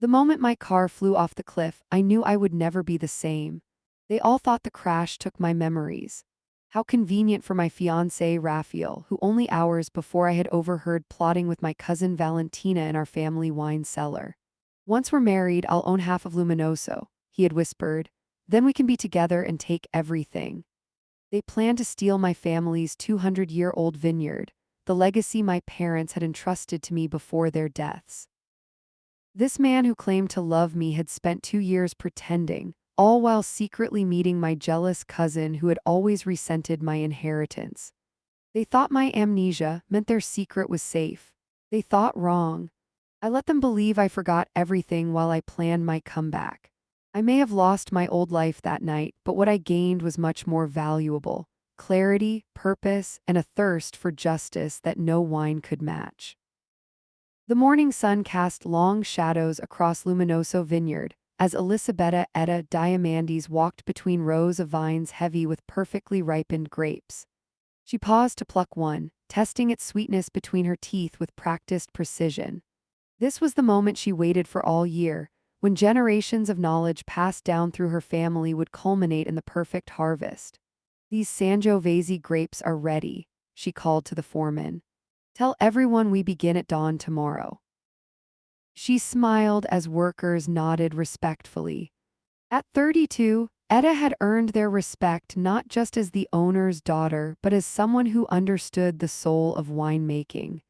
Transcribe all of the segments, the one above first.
The moment my car flew off the cliff, I knew I would never be the same. They all thought the crash took my memories. How convenient for my fiancé Raphael, who only hours before I had overheard plotting with my cousin Valentina in our family wine cellar. Once we're married, I'll own half of Luminoso, he had whispered. Then we can be together and take everything. They planned to steal my family's 200-year-old vineyard, the legacy my parents had entrusted to me before their deaths. This man who claimed to love me had spent 2 years pretending, all while secretly meeting my jealous cousin who had always resented my inheritance. They thought my amnesia meant their secret was safe. They thought wrong. I let them believe I forgot everything while I planned my comeback. I may have lost my old life that night, but what I gained was much more valuable: clarity, purpose, and a thirst for justice that no wine could match. The morning sun cast long shadows across Luminoso Vineyard as Elisabetta Etta Diamandis walked between rows of vines heavy with perfectly ripened grapes. She paused to pluck one, testing its sweetness between her teeth with practiced precision. This was the moment she waited for all year, when generations of knowledge passed down through her family would culminate in the perfect harvest. "These Sangiovese grapes are ready," she called to the foreman. "Tell everyone we begin at dawn tomorrow." She smiled as workers nodded respectfully. At 32, Etta had earned their respect not just as the owner's daughter but as someone who understood the soul of winemaking.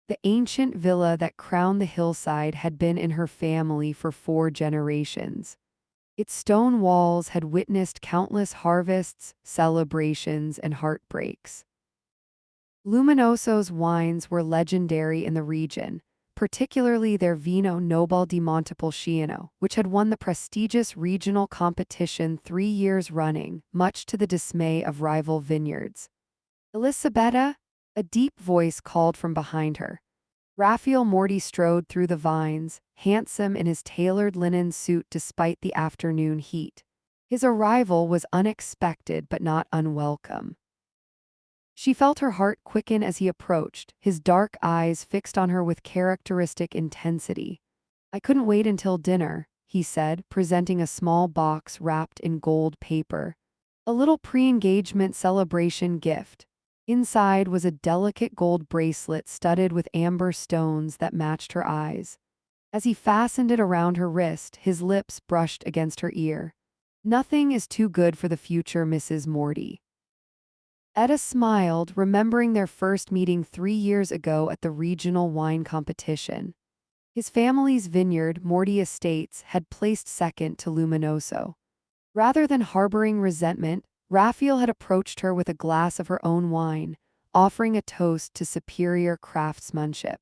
The ancient villa that crowned the hillside had been in her family for 4 generations. Its stone walls had witnessed countless harvests, celebrations, and heartbreaks. Luminoso's wines were legendary in the region, particularly their Vino Nobile di Montepulciano, which had won the prestigious regional competition 3 years running, much to the dismay of rival vineyards. "Elisabetta?" A deep voice called from behind her. Raphael Morty strode through the vines, handsome in his tailored linen suit despite the afternoon heat. His arrival was unexpected but not unwelcome. She felt her heart quicken as he approached, his dark eyes fixed on her with characteristic intensity. "I couldn't wait until dinner," he said, presenting a small box wrapped in gold paper. A little pre-engagement celebration gift. Inside was a delicate gold bracelet studded with amber stones that matched her eyes. As he fastened it around her wrist, his lips brushed against her ear. "Nothing is too good for the future, Mrs. Morty." Etta smiled, remembering their first meeting 3 years ago at the regional wine competition. His family's vineyard, Morty Estates, had placed second to Luminoso. Rather than harboring resentment, Raphael had approached her with a glass of her own wine, offering a toast to superior craftsmanship.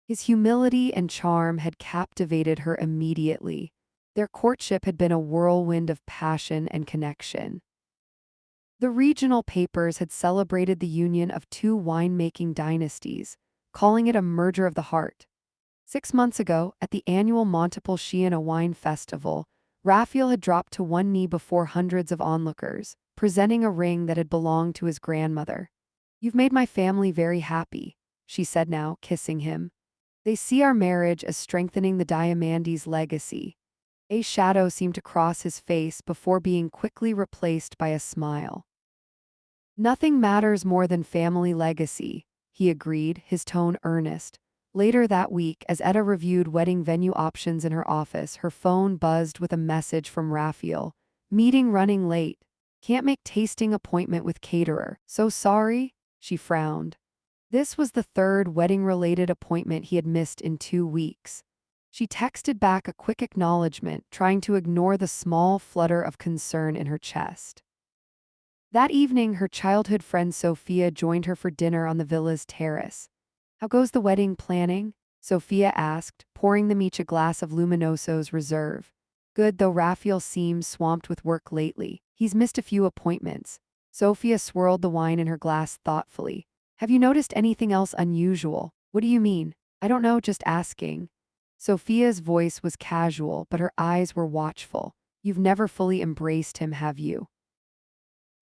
His humility and charm had captivated her immediately. Their courtship had been a whirlwind of passion and connection. The regional papers had celebrated the union of two winemaking dynasties, calling it a merger of the heart. 6 months ago, at the annual Montepulciano Wine Festival, Raphael had dropped to one knee before hundreds of onlookers, presenting a ring that had belonged to his grandmother. "You've made my family very happy," she said now, kissing him. "They see our marriage as strengthening the Diamandis' legacy." A shadow seemed to cross his face before being quickly replaced by a smile. "Nothing matters more than family legacy," he agreed, his tone earnest. Later that week, as Etta reviewed wedding venue options in her office, her phone buzzed with a message from Raphael. "Meeting running late. Can't make tasting appointment with caterer. So sorry?" She frowned. This was the third wedding-related appointment he had missed in 2 weeks. She texted back a quick acknowledgement, trying to ignore the small flutter of concern in her chest. That evening, her childhood friend Sophia joined her for dinner on the villa's terrace. "How goes the wedding planning?" Sophia asked, pouring them each a glass of Luminoso's reserve. "Good, though Raphael seems swamped with work lately. He's missed a few appointments." Sophia swirled the wine in her glass thoughtfully. "Have you noticed anything else unusual?" "What do you mean?" "I don't know, just asking." Sophia's voice was casual, but her eyes were watchful. "You've never fully embraced him, have you?"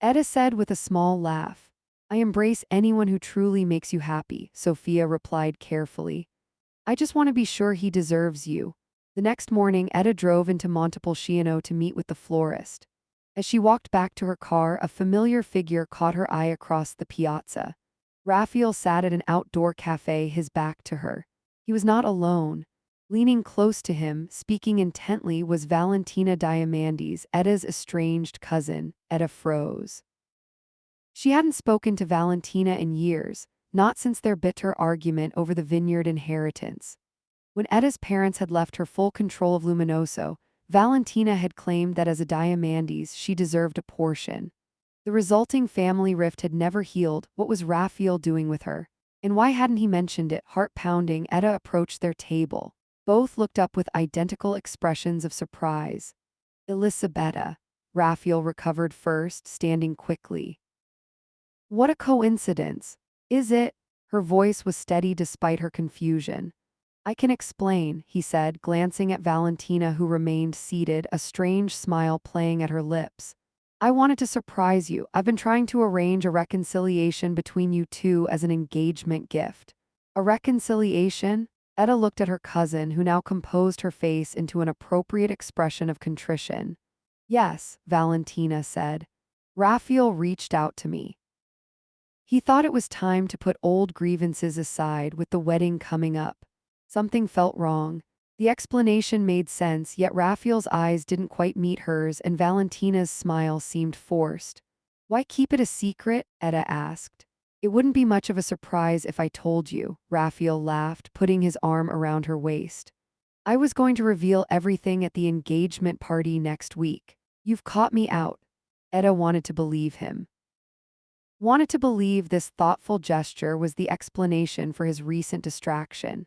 Etta said with a small laugh. "I embrace anyone who truly makes you happy," Sophia replied carefully. "I just want to be sure he deserves you." The next morning, Etta drove into Montepulciano to meet with the florist. As she walked back to her car, a familiar figure caught her eye across the piazza. Raphael sat at an outdoor cafe, his back to her. He was not alone. Leaning close to him, speaking intently, was Valentina Diamandis, Etta's estranged cousin. Etta froze. She hadn't spoken to Valentina in years, not since their bitter argument over the Vineyard inheritance. When Etta's parents had left her full control of Luminoso, Valentina had claimed that as a Diamandis she deserved a portion. The resulting family rift had never healed. What was Raphael doing with her? And why hadn't he mentioned it? Heart pounding, Etta approached their table. Both looked up with identical expressions of surprise. Elisabetta. Raphael recovered first, standing quickly. What a coincidence. Is it? Her voice was steady despite her confusion. I can explain, he said, glancing at Valentina, who remained seated, a strange smile playing at her lips. I wanted to surprise you. I've been trying to arrange a reconciliation between you two as an engagement gift. A reconciliation? Etta looked at her cousin, who now composed her face into an appropriate expression of contrition. Yes, Valentina said. Raphael reached out to me. He thought it was time to put old grievances aside with the wedding coming up. Something felt wrong. The explanation made sense, yet Raphael's eyes didn't quite meet hers and Valentina's smile seemed forced. Why keep it a secret? Etta asked. It wouldn't be much of a surprise if I told you, Raphael laughed, putting his arm around her waist. I was going to reveal everything at the engagement party next week. You've caught me out. Etta wanted to believe him. Wanted to believe this thoughtful gesture was the explanation for his recent distraction.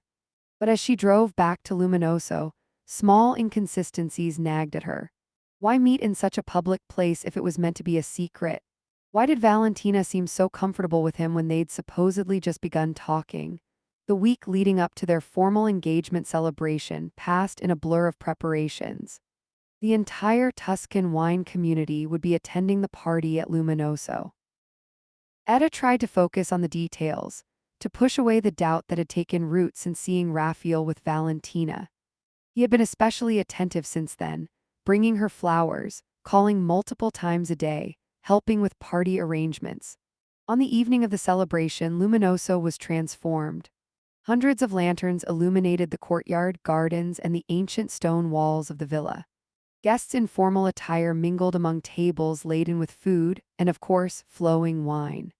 But as she drove back to Luminoso, small inconsistencies nagged at her. Why meet in such a public place if it was meant to be a secret? Why did Valentina seem so comfortable with him when they'd supposedly just begun talking? The week leading up to their formal engagement celebration passed in a blur of preparations. The entire Tuscan wine community would be attending the party at Luminoso. Etta tried to focus on the details, to push away the doubt that had taken root since seeing Raphael with Valentina. He had been especially attentive since then, bringing her flowers, calling multiple times a day, helping with party arrangements. On the evening of the celebration, Luminoso was transformed. Hundreds of lanterns illuminated the courtyard, gardens, and the ancient stone walls of the villa. Guests in formal attire mingled among tables laden with food and, of course, flowing wine.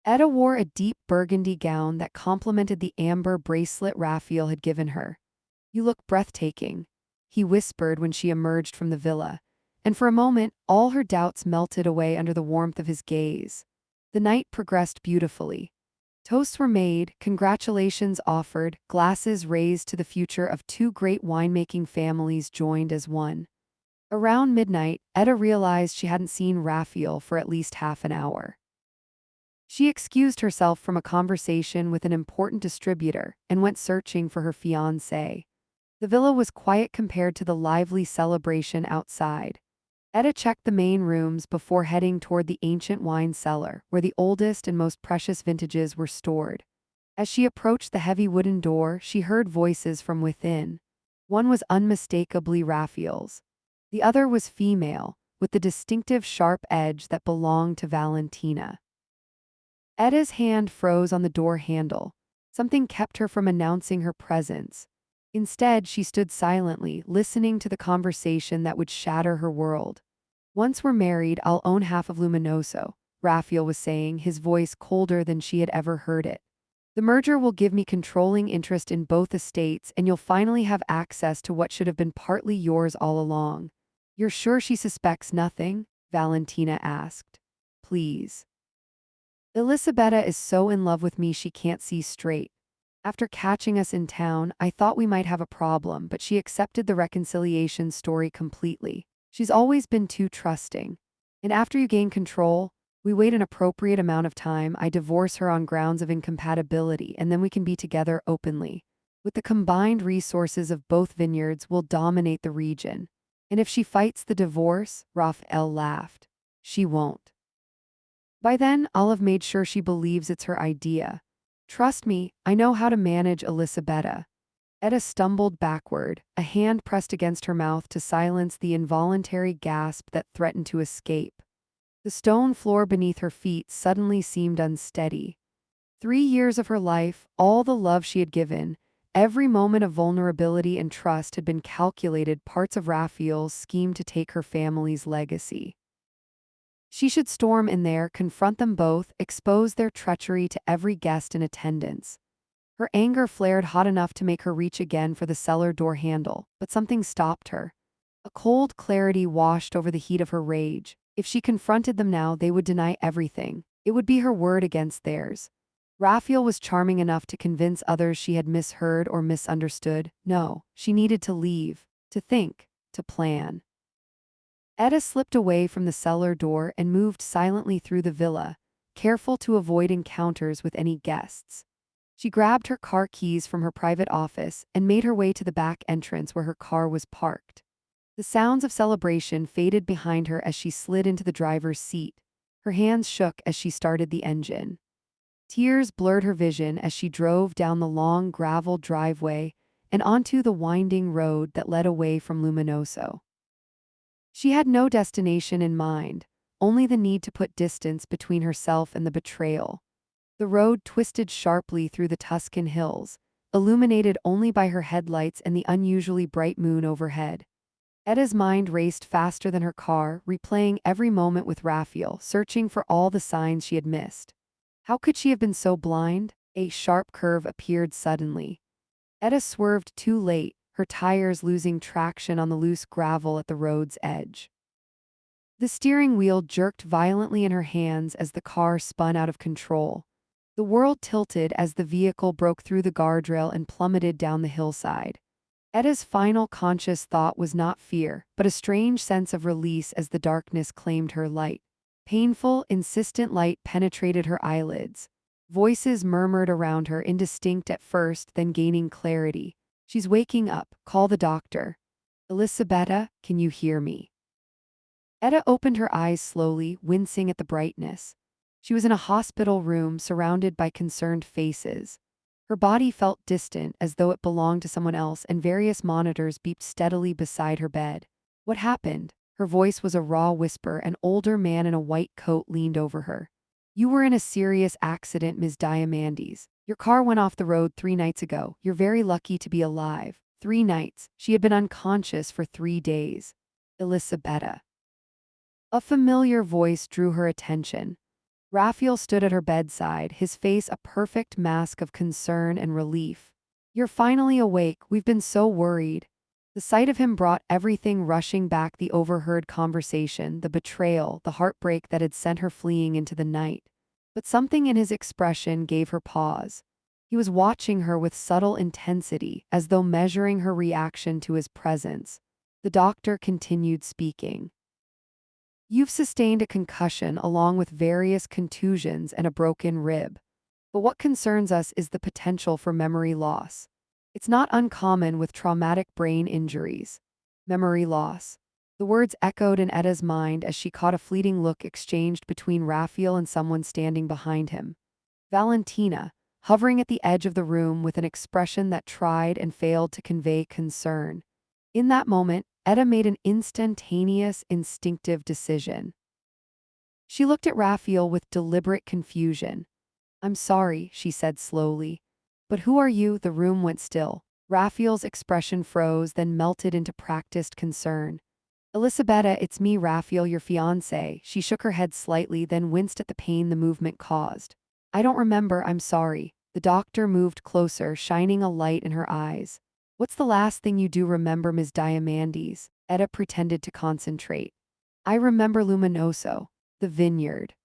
Etta wore a deep burgundy gown that complemented the amber bracelet Raphael had given her. You look breathtaking, he whispered when she emerged from the villa, and for a moment all her doubts melted away under the warmth of his gaze. The night progressed beautifully. Toasts were made, congratulations offered, glasses raised to the future of two great winemaking families joined as one. Around midnight, Etta realized she hadn't seen Raphael for at least half an hour. She excused herself from a conversation with an important distributor and went searching for her fiancé. The villa was quiet compared to the lively celebration outside. Etta checked the main rooms before heading toward the ancient wine cellar, where the oldest and most precious vintages were stored. As she approached the heavy wooden door, she heard voices from within. One was unmistakably Raphael's. The other was female, with the distinctive sharp edge that belonged to Valentina. Etta's hand froze on the door handle. Something kept her from announcing her presence. Instead, she stood silently, listening to the conversation that would shatter her world. Once we're married, I'll own half of Luminoso, Raphael was saying, his voice colder than she had ever heard it. The merger will give me controlling interest in both estates, and you'll finally have access to what should have been partly yours all along. You're sure she suspects nothing? Valentina asked. Please. Elisabetta is so in love with me she can't see straight. After catching us in town, I thought we might have a problem, but she accepted the reconciliation story completely. She's always been too trusting. And after you gain control, we wait an appropriate amount of time, I divorce her on grounds of incompatibility, and then we can be together openly. With the combined resources of both vineyards, we'll dominate the region. And if she fights the divorce, Raphael laughed. She won't. By then, I'll have made sure she believes it's her idea. Trust me, I know how to manage Elisabetta. Etta stumbled backward, a hand pressed against her mouth to silence the involuntary gasp that threatened to escape. The stone floor beneath her feet suddenly seemed unsteady. 3 years of her life, all the love she had given, every moment of vulnerability and trust had been calculated parts of Raphael's scheme to take her family's legacy. She should storm in there, confront them both, expose their treachery to every guest in attendance. Her anger flared hot enough to make her reach again for the cellar door handle, but something stopped her. A cold clarity washed over the heat of her rage. If she confronted them now, they would deny everything. It would be her word against theirs. Raphael was charming enough to convince others she had misheard or misunderstood. No, she needed to leave, to think, to plan. Etta slipped away from the cellar door and moved silently through the villa, careful to avoid encounters with any guests. She grabbed her car keys from her private office and made her way to the back entrance where her car was parked. The sounds of celebration faded behind her as she slid into the driver's seat. Her hands shook as she started the engine. Tears blurred her vision as she drove down the long gravel driveway and onto the winding road that led away from Luminoso. She had no destination in mind, only the need to put distance between herself and the betrayal. The road twisted sharply through the Tuscan hills, illuminated only by her headlights and the unusually bright moon overhead. Etta's mind raced faster than her car, replaying every moment with Raphael, searching for all the signs she had missed. How could she have been so blind? A sharp curve appeared suddenly. Etta swerved too late, her tires losing traction on the loose gravel at the road's edge. The steering wheel jerked violently in her hands as the car spun out of control. The world tilted as the vehicle broke through the guardrail and plummeted down the hillside. Etta's final conscious thought was not fear, but a strange sense of release as the darkness claimed her light. Painful, insistent light penetrated her eyelids. Voices murmured around her, indistinct at first, then gaining clarity. "She's waking up. Call the doctor." "Elisabetta, can you hear me?" Etta opened her eyes slowly, wincing at the brightness. She was in a hospital room surrounded by concerned faces. Her body felt distant, as though it belonged to someone else, and various monitors beeped steadily beside her bed. "What happened?" Her voice was a raw whisper. An older man in a white coat leaned over her. "You were in a serious accident, Ms. Diamandis. Your car went off the road 3 nights ago. You're very lucky to be alive." 3 nights. She had been unconscious for 3 days. Elisabetta. A familiar voice drew her attention. Raphael stood at her bedside, his face a perfect mask of concern and relief. "You're finally awake. We've been so worried." The sight of him brought everything rushing back: the overheard conversation, the betrayal, the heartbreak that had sent her fleeing into the night. But something in his expression gave her pause. He was watching her with subtle intensity, as though measuring her reaction to his presence. The doctor continued speaking. "You've sustained a concussion along with various contusions and a broken rib. But what concerns us is the potential for memory loss. It's not uncommon with traumatic brain injuries." Memory loss. The words echoed in Etta's mind as she caught a fleeting look exchanged between Raphael and someone standing behind him. Valentina, hovering at the edge of the room with an expression that tried and failed to convey concern. In that moment, Etta made an instantaneous, instinctive decision. She looked at Raphael with deliberate confusion. "I'm sorry," she said slowly. "But who are you?" The room went still. Raphael's expression froze, then melted into practiced concern. "Elisabetta, it's me, Raphael, your fiancé." She shook her head slightly, then winced at the pain the movement caused. "I don't remember, I'm sorry." The doctor moved closer, shining a light in her eyes. "What's the last thing you do remember, Ms. Diamandis?" Etta pretended to concentrate. "I remember Luminoso, the Vineyard.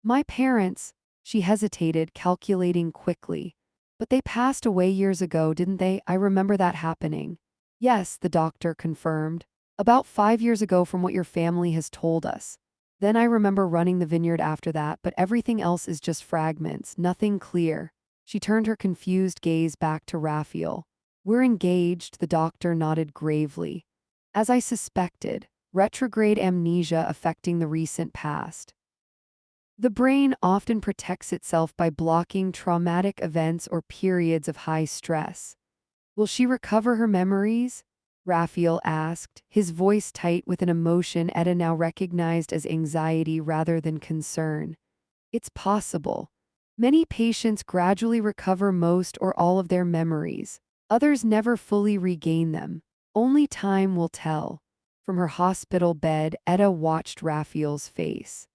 My parents." She hesitated, calculating quickly. "But they passed away years ago, didn't they? I remember that happening." "Yes," the doctor confirmed. "About 5 years ago from what your family has told us. Then I remember running the vineyard after that, but everything else is just fragments, nothing clear." She turned her confused gaze back to Raphael. "We're engaged," the doctor nodded gravely. "As I suspected, retrograde amnesia affecting the recent past. The brain often protects itself by blocking traumatic events or periods of high stress. Will she recover her memories? Raphael asked, his voice tight with an emotion Etta now recognized as anxiety rather than concern. It's possible. Many patients gradually recover most or all of their memories. Others never fully regain them. Only time will tell. From her hospital bed, Etta watched Raphael's face.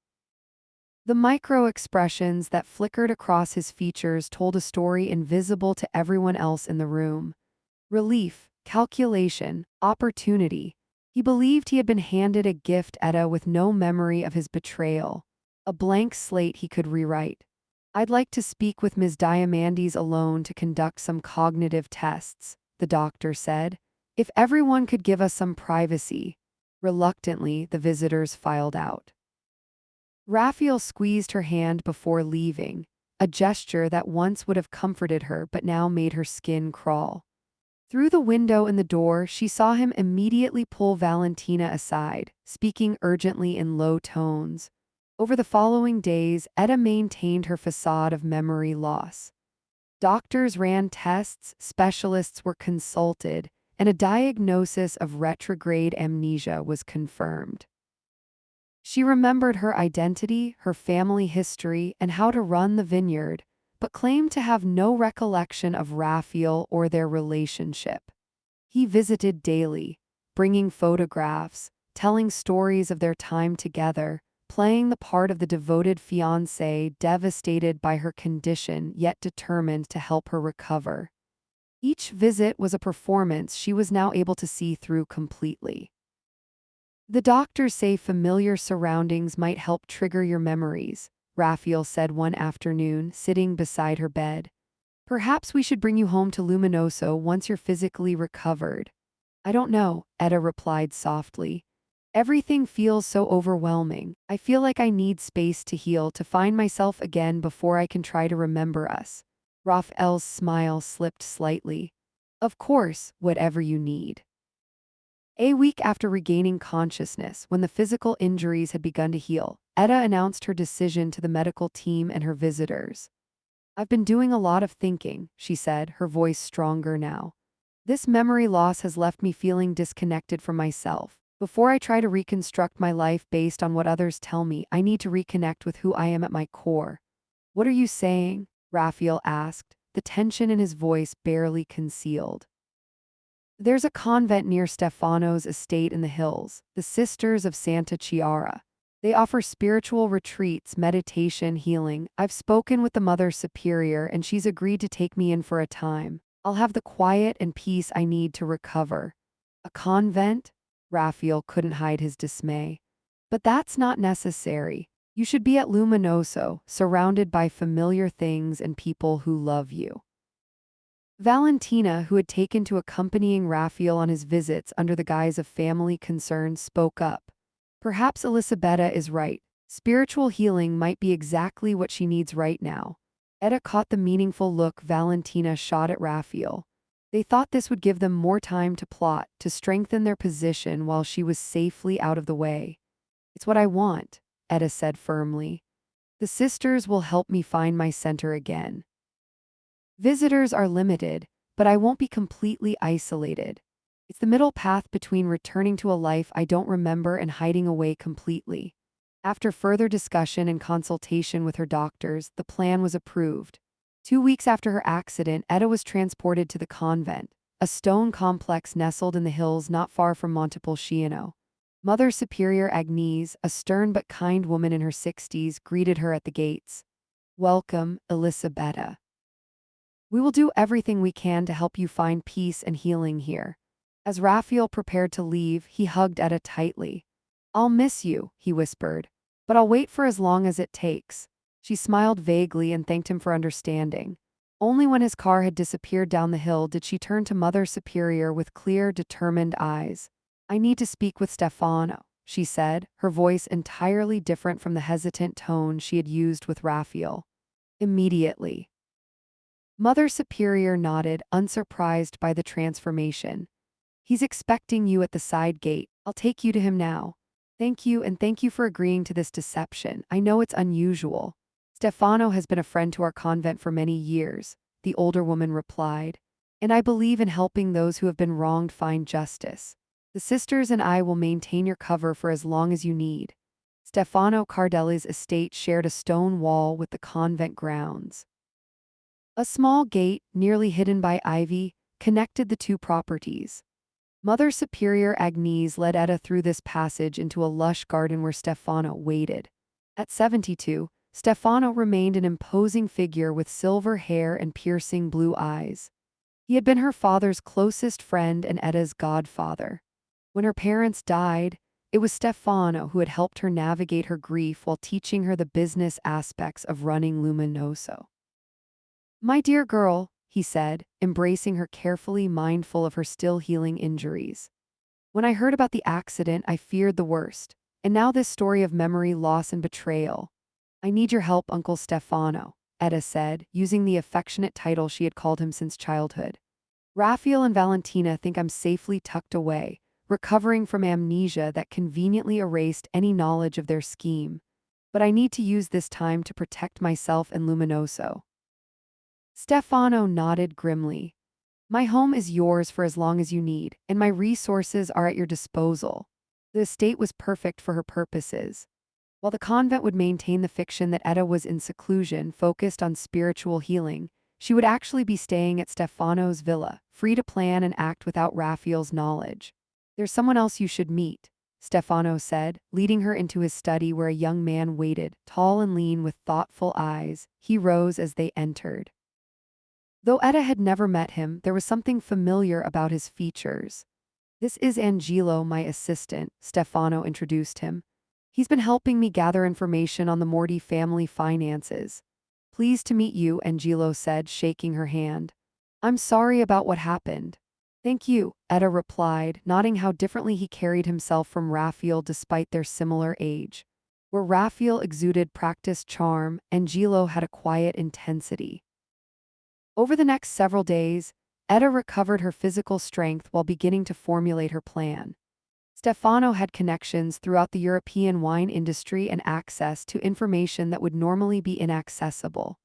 The micro-expressions that flickered across his features told a story invisible to everyone else in the room. Relief, calculation, opportunity. He believed he had been handed a gift, Etta, with no memory of his betrayal. A blank slate he could rewrite. I'd like to speak with Ms. Diamandis alone to conduct some cognitive tests, the doctor said. If everyone could give us some privacy. Reluctantly, the visitors filed out. Raphael squeezed her hand before leaving, a gesture that once would have comforted her but now made her skin crawl. Through the window in the door, she saw him immediately pull Valentina aside, speaking urgently in low tones. Over the following days, Etta maintained her facade of memory loss. Doctors ran tests, specialists were consulted, and a diagnosis of retrograde amnesia was confirmed. She remembered her identity, her family history, and how to run the vineyard, but claimed to have no recollection of Raphael or their relationship. He visited daily, bringing photographs, telling stories of their time together, playing the part of the devoted fiancé devastated by her condition yet determined to help her recover. Each visit was a performance she was now able to see through completely. The doctors say familiar surroundings might help trigger your memories, Raphael said one afternoon, sitting beside her bed. Perhaps we should bring you home to Luminoso once you're physically recovered. I don't know, Etta replied softly. Everything feels so overwhelming. I feel like I need space to heal, to find myself again before I can try to remember us. Raphael's smile slipped slightly. Of course, whatever you need. A week after regaining consciousness, when the physical injuries had begun to heal, Etta announced her decision to the medical team and her visitors. I've been doing a lot of thinking, she said, her voice stronger now. This memory loss has left me feeling disconnected from myself. Before I try to reconstruct my life based on what others tell me, I need to reconnect with who I am at my core. What are you saying? Raphael asked, the tension in his voice barely concealed. There's a convent near Stefano's estate in the hills, the Sisters of Santa Chiara. They offer spiritual retreats, meditation, healing. I've spoken with the Mother Superior and she's agreed to take me in for a time. I'll have the quiet and peace I need to recover. A convent? Raphael couldn't hide his dismay. But that's not necessary. You should be at Luminoso, surrounded by familiar things and people who love you. Valentina, who had taken to accompanying Raphael on his visits under the guise of family concerns, spoke up. Perhaps Elisabetta is right. Spiritual healing might be exactly what she needs right now. Etta caught the meaningful look Valentina shot at Raphael. They thought this would give them more time to plot, to strengthen their position while she was safely out of the way. It's what I want, Etta said firmly. The sisters will help me find my center again. Visitors are limited, but I won't be completely isolated. It's the middle path between returning to a life I don't remember and hiding away completely. After further discussion and consultation with her doctors, the plan was approved. 2 weeks after her accident, Etta was transported to the convent, a stone complex nestled in the hills not far from Montepulciano. Mother Superior Agnese, a stern but kind woman in her 60s, greeted her at the gates. Welcome, Elisabetta. We will do everything we can to help you find peace and healing here. As Raphael prepared to leave, he hugged Etta tightly. I'll miss you, he whispered, but I'll wait for as long as it takes. She smiled vaguely and thanked him for understanding. Only when his car had disappeared down the hill did she turn to Mother Superior with clear, determined eyes. I need to speak with Stefano, she said, her voice entirely different from the hesitant tone she had used with Raphael. Immediately. Mother Superior nodded, unsurprised by the transformation. He's expecting you at the side gate. I'll take you to him now. Thank you, and thank you for agreeing to this deception. I know it's unusual. Stefano has been a friend to our convent for many years, the older woman replied. And I believe in helping those who have been wronged find justice. The sisters and I will maintain your cover for as long as you need. Stefano Cardelli's estate shared a stone wall with the convent grounds. A small gate, nearly hidden by ivy, connected the two properties. Mother Superior Agnese led Etta through this passage into a lush garden where Stefano waited. At 72, Stefano remained an imposing figure with silver hair and piercing blue eyes. He had been her father's closest friend and Etta's godfather. When her parents died, it was Stefano who had helped her navigate her grief while teaching her the business aspects of running Luminoso. "My dear girl," he said, embracing her carefully, mindful of her still healing injuries. "When I heard about the accident, I feared the worst, and now this story of memory loss and betrayal. I need your help, Uncle Stefano," Etta said, using the affectionate title she had called him since childhood. "Raphael and Valentina think I'm safely tucked away, recovering from amnesia that conveniently erased any knowledge of their scheme. But I need to use this time to protect myself and Luminoso." Stefano nodded grimly. "My home is yours for as long as you need, and my resources are at your disposal." The estate was perfect for her purposes. While the convent would maintain the fiction that Etta was in seclusion, focused on spiritual healing, she would actually be staying at Stefano's villa, free to plan and act without Raphael's knowledge. "There's someone else you should meet," Stefano said, leading her into his study where a young man waited, tall and lean with thoughtful eyes. He rose as they entered. Though Etta had never met him, there was something familiar about his features. "This is Angelo, my assistant," Stefano introduced him. "He's been helping me gather information on the Morty family finances." "Pleased to meet you," Angelo said, shaking her hand. "I'm sorry about what happened." "Thank you," Etta replied, noting how differently he carried himself from Raphael despite their similar age. Where Raphael exuded practiced charm, Angelo had a quiet intensity. Over the next several days, Etta recovered her physical strength while beginning to formulate her plan. Stefano had connections throughout the European wine industry and access to information that would normally be inaccessible.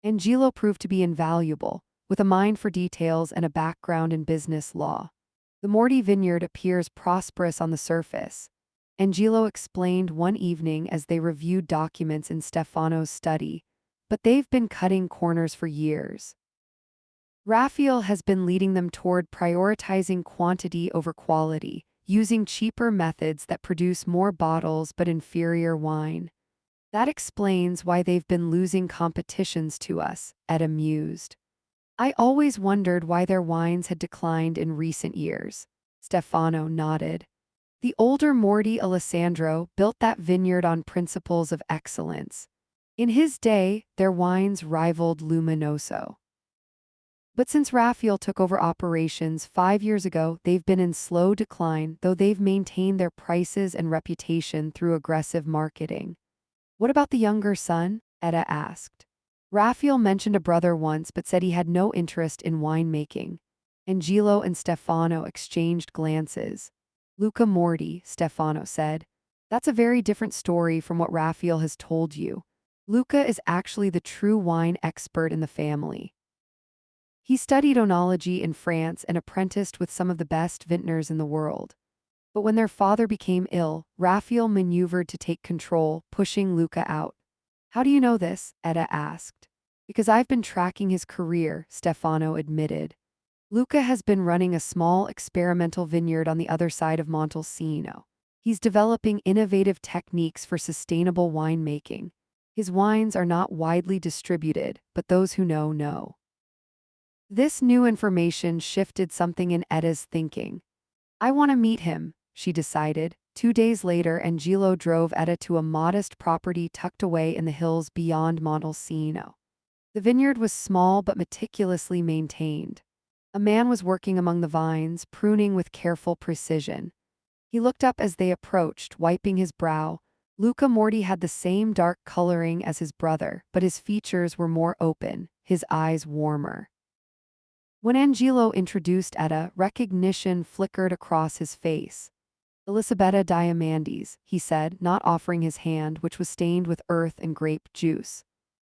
Angelo proved to be invaluable, with a mind for details and a background in business law. The Morty Vineyard appears prosperous on the surface, Angelo explained one evening as they reviewed documents in Stefano's study, but they've been cutting corners for years. Raphael has been leading them toward prioritizing quantity over quality, using cheaper methods that produce more bottles but inferior wine. That explains why they've been losing competitions to us, Etta mused. I always wondered why their wines had declined in recent years. Stefano nodded. The older Morty Alessandro built that vineyard on principles of excellence. In his day, their wines rivaled Luminoso. But since Raphael took over operations 5 years ago, they've been in slow decline, though they've maintained their prices and reputation through aggressive marketing. What about the younger son? Etta asked. Raphael mentioned a brother once but said he had no interest in winemaking. Angelo and Stefano exchanged glances. Luca Morty, Stefano said. That's a very different story from what Raphael has told you. Luca is actually the true wine expert in the family. He studied oenology in France and apprenticed with some of the best vintners in the world. But when their father became ill, Raphael maneuvered to take control, pushing Luca out. How do you know this? Etta asked. Because I've been tracking his career, Stefano admitted. Luca has been running a small experimental vineyard on the other side of Montalcino. He's developing innovative techniques for sustainable winemaking. His wines are not widely distributed, but those who know know. This new information shifted something in Etta's thinking. I want to meet him, she decided. 2 days later, Angelo drove Etta to a modest property tucked away in the hills beyond Montalcino. The vineyard was small but meticulously maintained. A man was working among the vines, pruning with careful precision. He looked up as they approached, wiping his brow. Luca Morty had the same dark coloring as his brother, but his features were more open, his eyes warmer. When Angelo introduced Etta, recognition flickered across his face. Elisabetta Diamandis, he said, not offering his hand, which was stained with earth and grape juice.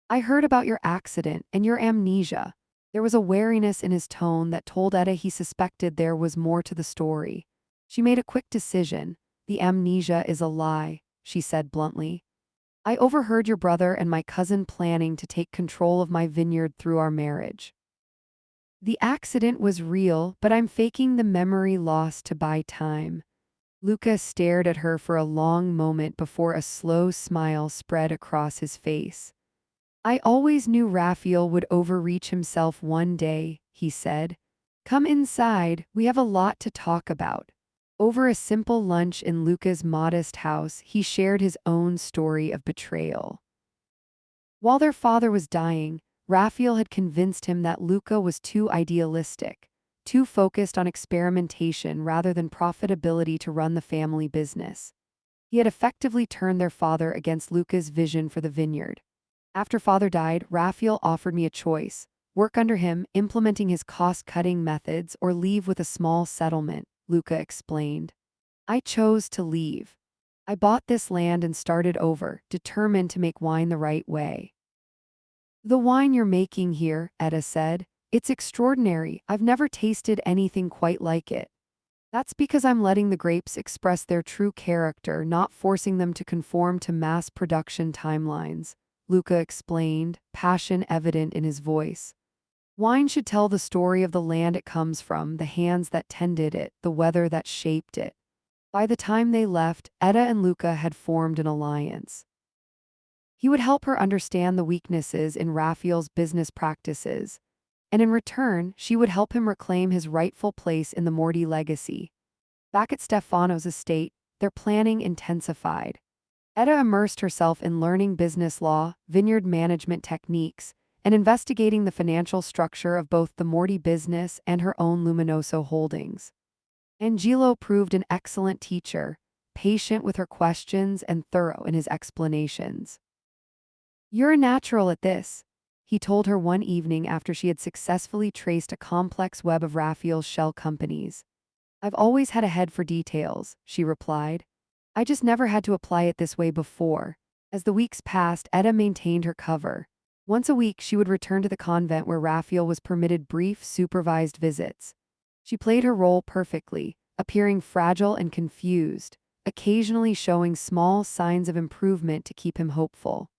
I heard about your accident and your amnesia. There was a wariness in his tone that told Etta he suspected there was more to the story. She made a quick decision. The amnesia is a lie, she said bluntly. I overheard your brother and my cousin planning to take control of my vineyard through our marriage. The accident was real, but I'm faking the memory loss to buy time. Luca stared at her for a long moment before a slow smile spread across his face. I always knew Raphael would overreach himself one day, he said. Come inside, we have a lot to talk about. Over a simple lunch in Luca's modest house, he shared his own story of betrayal. While their father was dying, Raphael had convinced him that Luca was too idealistic, too focused on experimentation rather than profitability to run the family business. He had effectively turned their father against Luca's vision for the vineyard. After father died, Raphael offered me a choice: work under him, implementing his cost-cutting methods, or leave with a small settlement, Luca explained. I chose to leave. I bought this land and started over, determined to make wine the right way. The wine you're making here, Etta said, it's extraordinary. I've never tasted anything quite like it. That's because I'm letting the grapes express their true character, not forcing them to conform to mass production timelines, Luca explained, passion evident in his voice. Wine should tell the story of the land it comes from, the hands that tended it, the weather that shaped it. By the time they left, Etta and Luca had formed an alliance. He would help her understand the weaknesses in Raphael's business practices, and in return, she would help him reclaim his rightful place in the Morty legacy. Back at Stefano's estate, their planning intensified. Etta immersed herself in learning business law, vineyard management techniques, and investigating the financial structure of both the Morty business and her own Luminoso holdings. Angelo proved an excellent teacher, patient with her questions and thorough in his explanations. You're a natural at this, he told her one evening after she had successfully traced a complex web of Raphael's shell companies. I've always had a head for details, she replied. I just never had to apply it this way before. As the weeks passed, Etta maintained her cover. Once a week, she would return to the convent where Raphael was permitted brief, supervised visits. She played her role perfectly, appearing fragile and confused, occasionally showing small signs of improvement to keep him hopeful.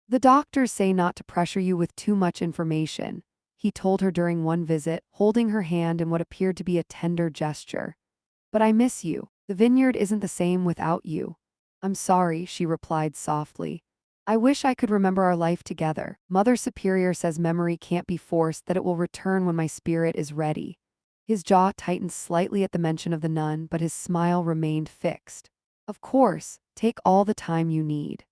The doctors say not to pressure you with too much information, he told her during one visit, holding her hand in what appeared to be a tender gesture. But I miss you. The vineyard isn't the same without you. I'm sorry, she replied softly. I wish I could remember our life together. Mother Superior says memory can't be forced, that it will return when my spirit is ready. His jaw tightened slightly at the mention of the nun, but his smile remained fixed. Of course, take all the time you need.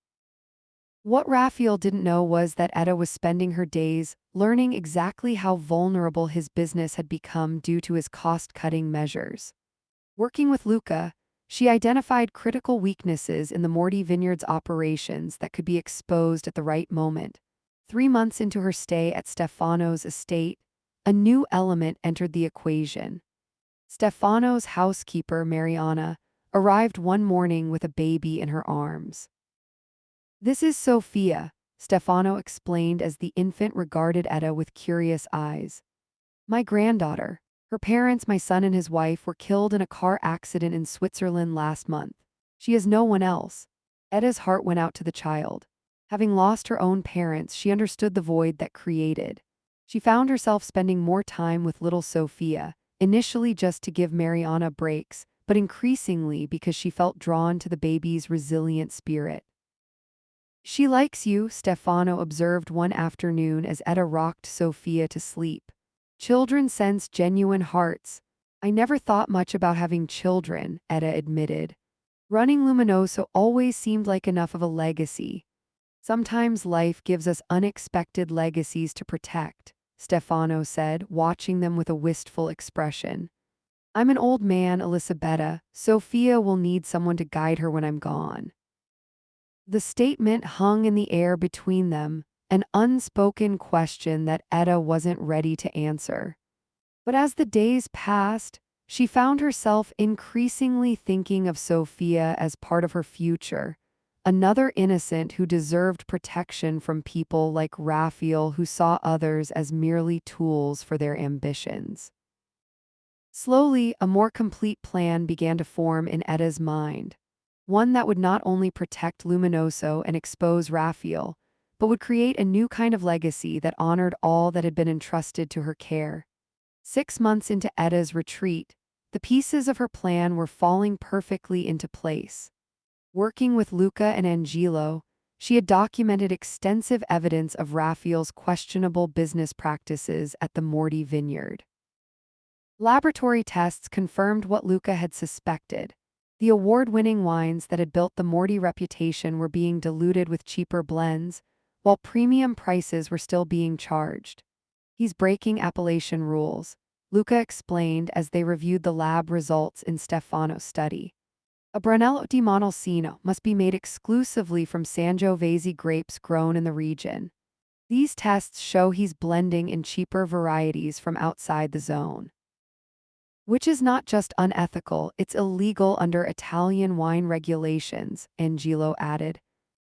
What Raphael didn't know was that Etta was spending her days learning exactly how vulnerable his business had become due to his cost-cutting measures. Working with Luca, she identified critical weaknesses in the Morty Vineyard's operations that could be exposed at the right moment. 3 months into her stay at Stefano's estate, a new element entered the equation. Stefano's housekeeper, Mariana, arrived one morning with a baby in her arms. This is Sophia, Stefano explained as the infant regarded Etta with curious eyes. My granddaughter. Her parents, my son and his wife, were killed in a car accident in Switzerland last month. She has no one else. Etta's heart went out to the child. Having lost her own parents, she understood the void that created. She found herself spending more time with little Sophia, initially just to give Mariana breaks, but increasingly because she felt drawn to the baby's resilient spirit. She likes you, Stefano observed one afternoon as Etta rocked Sophia to sleep. Children sense genuine hearts. I never thought much about having children, Etta admitted. Running Luminoso always seemed like enough of a legacy. Sometimes life gives us unexpected legacies to protect, Stefano said, watching them with a wistful expression. I'm an old man, Elisabetta. Sophia will need someone to guide her when I'm gone. The statement hung in the air between them, an unspoken question that Etta wasn't ready to answer. But as the days passed, she found herself increasingly thinking of Sophia as part of her future, another innocent who deserved protection from people like Raphael who saw others as merely tools for their ambitions. Slowly, a more complete plan began to form in Etta's mind. One that would not only protect Luminoso and expose Raphael, but would create a new kind of legacy that honored all that had been entrusted to her care. 6 months into Etta's retreat, the pieces of her plan were falling perfectly into place. Working with Luca and Angelo, she had documented extensive evidence of Raphael's questionable business practices at the Morty Vineyard. Laboratory tests confirmed what Luca had suspected. The award-winning wines that had built the Morty reputation were being diluted with cheaper blends, while premium prices were still being charged. "He's breaking appellation rules," Luca explained as they reviewed the lab results in Stefano's study. "A Brunello di Montalcino must be made exclusively from Sangiovese grapes grown in the region. These tests show he's blending in cheaper varieties from outside the zone. Which is not just unethical, it's illegal under Italian wine regulations," Angelo added.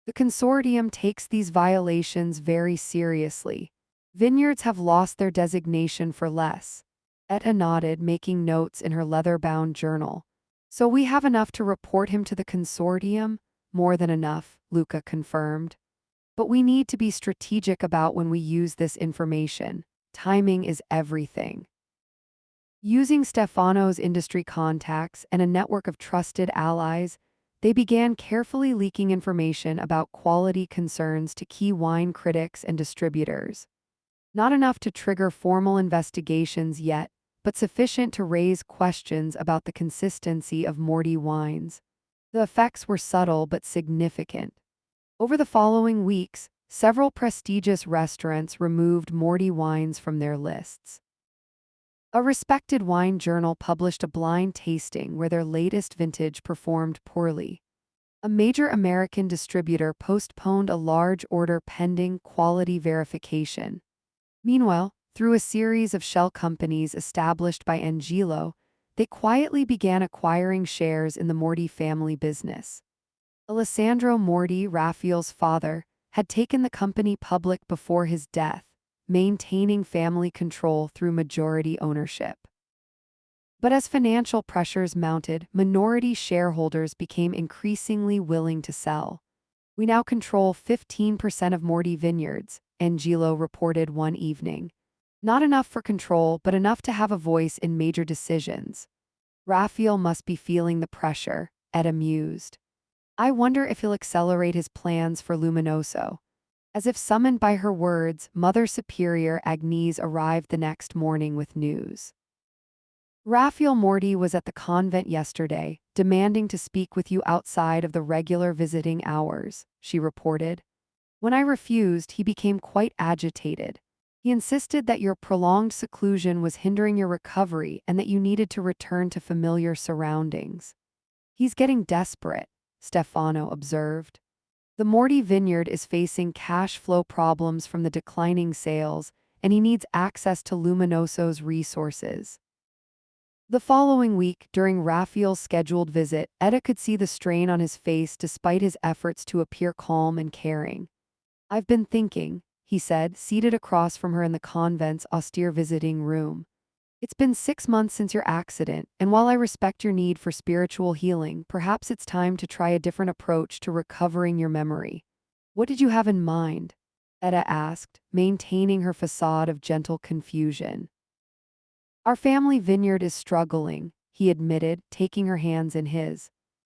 "The consortium takes these violations very seriously. Vineyards have lost their designation for less." Etta nodded, making notes in her leather-bound journal. "So we have enough to report him to the consortium?" "More than enough," Luca confirmed. "But we need to be strategic about when we use this information. Timing is everything." Using Stefano's industry contacts and a network of trusted allies, they began carefully leaking information about quality concerns to key wine critics and distributors. Not enough to trigger formal investigations yet, but sufficient to raise questions about the consistency of Morty wines. The effects were subtle but significant. Over the following weeks, several prestigious restaurants removed Morty wines from their lists. A respected wine journal published a blind tasting where their latest vintage performed poorly. A major American distributor postponed a large order pending quality verification. Meanwhile, through a series of shell companies established by Angelo, they quietly began acquiring shares in the Morty family business. Alessandro Morty, Raphael's father, had taken the company public before his death, maintaining family control through majority ownership. But as financial pressures mounted, minority shareholders became increasingly willing to sell. "We now control 15% of Morty Vineyards," Angelo reported one evening. "Not enough for control, but enough to have a voice in major decisions." "Raphael must be feeling the pressure," Etta mused. "I wonder if he'll accelerate his plans for Luminoso." As if summoned by her words, Mother Superior Agnese arrived the next morning with news. "Raphael Morty was at the convent yesterday, demanding to speak with you outside of the regular visiting hours," she reported. "When I refused, he became quite agitated. He insisted that your prolonged seclusion was hindering your recovery and that you needed to return to familiar surroundings." "He's getting desperate," Stefano observed. "The Morty Vineyard is facing cash flow problems from the declining sales, and he needs access to Luminoso's resources." The following week, during Raphael's scheduled visit, Etta could see the strain on his face despite his efforts to appear calm and caring. "I've been thinking," he said, seated across from her in the convent's austere visiting room. "It's been 6 months since your accident, and while I respect your need for spiritual healing, perhaps it's time to try a different approach to recovering your memory." "What did you have in mind?" Etta asked, maintaining her facade of gentle confusion. "Our family vineyard is struggling," he admitted, taking her hands in his.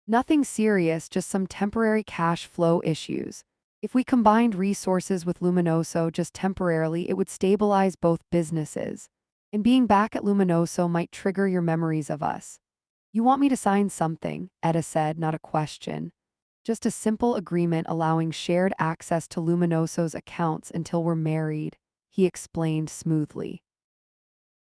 "Nothing serious, just some temporary cash flow issues. If we combined resources with Luminoso just temporarily, it would stabilize both businesses. And being back at Luminoso might trigger your memories of us." "You want me to sign something," Etta said, not a question. "Just a simple agreement allowing shared access to Luminoso's accounts until we're married," he explained smoothly.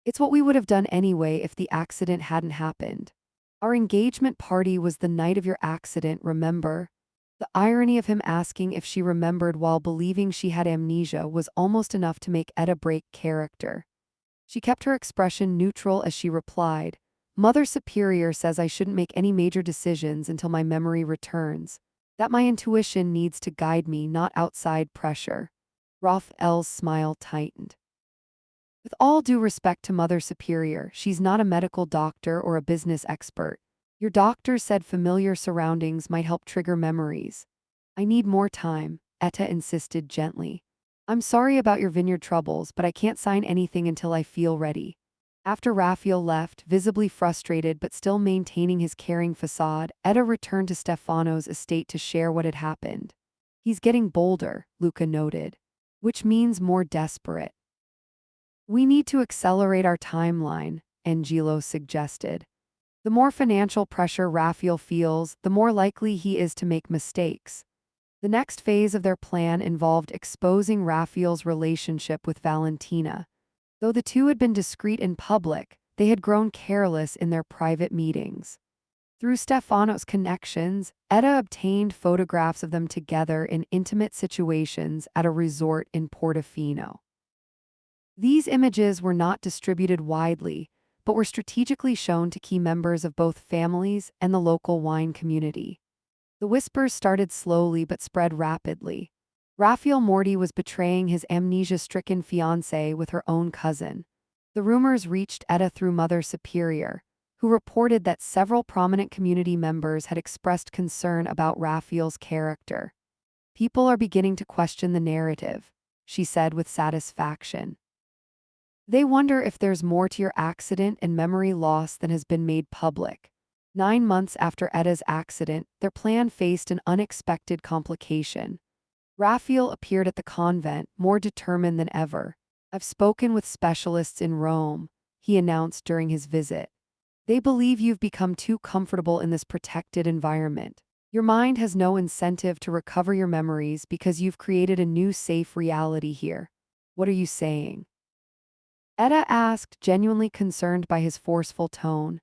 "It's what we would have done anyway if the accident hadn't happened. Our engagement party was the night of your accident, remember?" The irony of him asking if she remembered while believing she had amnesia was almost enough to make Etta break character. She kept her expression neutral as she replied, "Mother Superior says I shouldn't make any major decisions until my memory returns. That my intuition needs to guide me, not outside pressure. Raphael's smile tightened. With all due respect to Mother Superior, she's not a medical doctor or a business expert. Your doctor said familiar surroundings might help trigger memories. I need more time, Etta insisted gently. I'm sorry about your vineyard troubles, but I can't sign anything until I feel ready. After Raphael left, visibly frustrated but still maintaining his caring facade, Etta returned to Stefano's estate to share what had happened. He's getting bolder, Luca noted, which means more desperate. We need to accelerate our timeline, Angelo suggested. The more financial pressure Raphael feels, the more likely he is to make mistakes. The next phase of their plan involved exposing Raphael's relationship with Valentina. Though the two had been discreet in public, they had grown careless in their private meetings. Through Stefano's connections, Etta obtained photographs of them together in intimate situations at a resort in Portofino. These images were not distributed widely, but were strategically shown to key members of both families and the local wine community. The whispers started slowly but spread rapidly. Raphael Morty was betraying his amnesia-stricken fiancée with her own cousin. The rumors reached Etta through Mother Superior, who reported that several prominent community members had expressed concern about Raphael's character. People are beginning to question the narrative, she said with satisfaction. They wonder if there's more to your accident and memory loss than has been made public. 9 months after Etta's accident, their plan faced an unexpected complication. Raphael appeared at the convent, more determined than ever. I've spoken with specialists in Rome, he announced during his visit. They believe you've become too comfortable in this protected environment. Your mind has no incentive to recover your memories because you've created a new safe reality here. What are you saying? Etta asked, genuinely concerned by his forceful tone.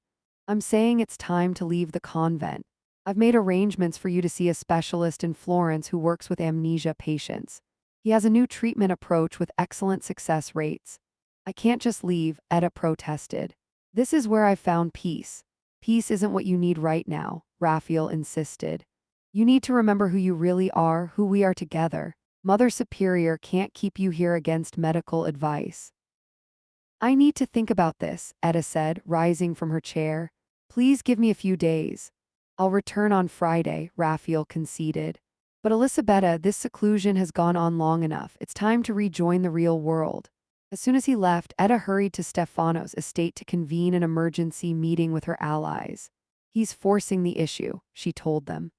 I'm saying it's time to leave the convent. I've made arrangements for you to see a specialist in Florence who works with amnesia patients. He has a new treatment approach with excellent success rates. I can't just leave, Etta protested. This is where I've found peace. Peace isn't what you need right now, Raphael insisted. You need to remember who you really are, who we are together. Mother Superior can't keep you here against medical advice. I need to think about this, Etta said, rising from her chair. Please give me a few days. I'll return on Friday, Raphael conceded. But Elisabetta, this seclusion has gone on long enough. It's time to rejoin the real world. As soon as he left, Etta hurried to Stefano's estate to convene an emergency meeting with her allies. He's forcing the issue, she told them.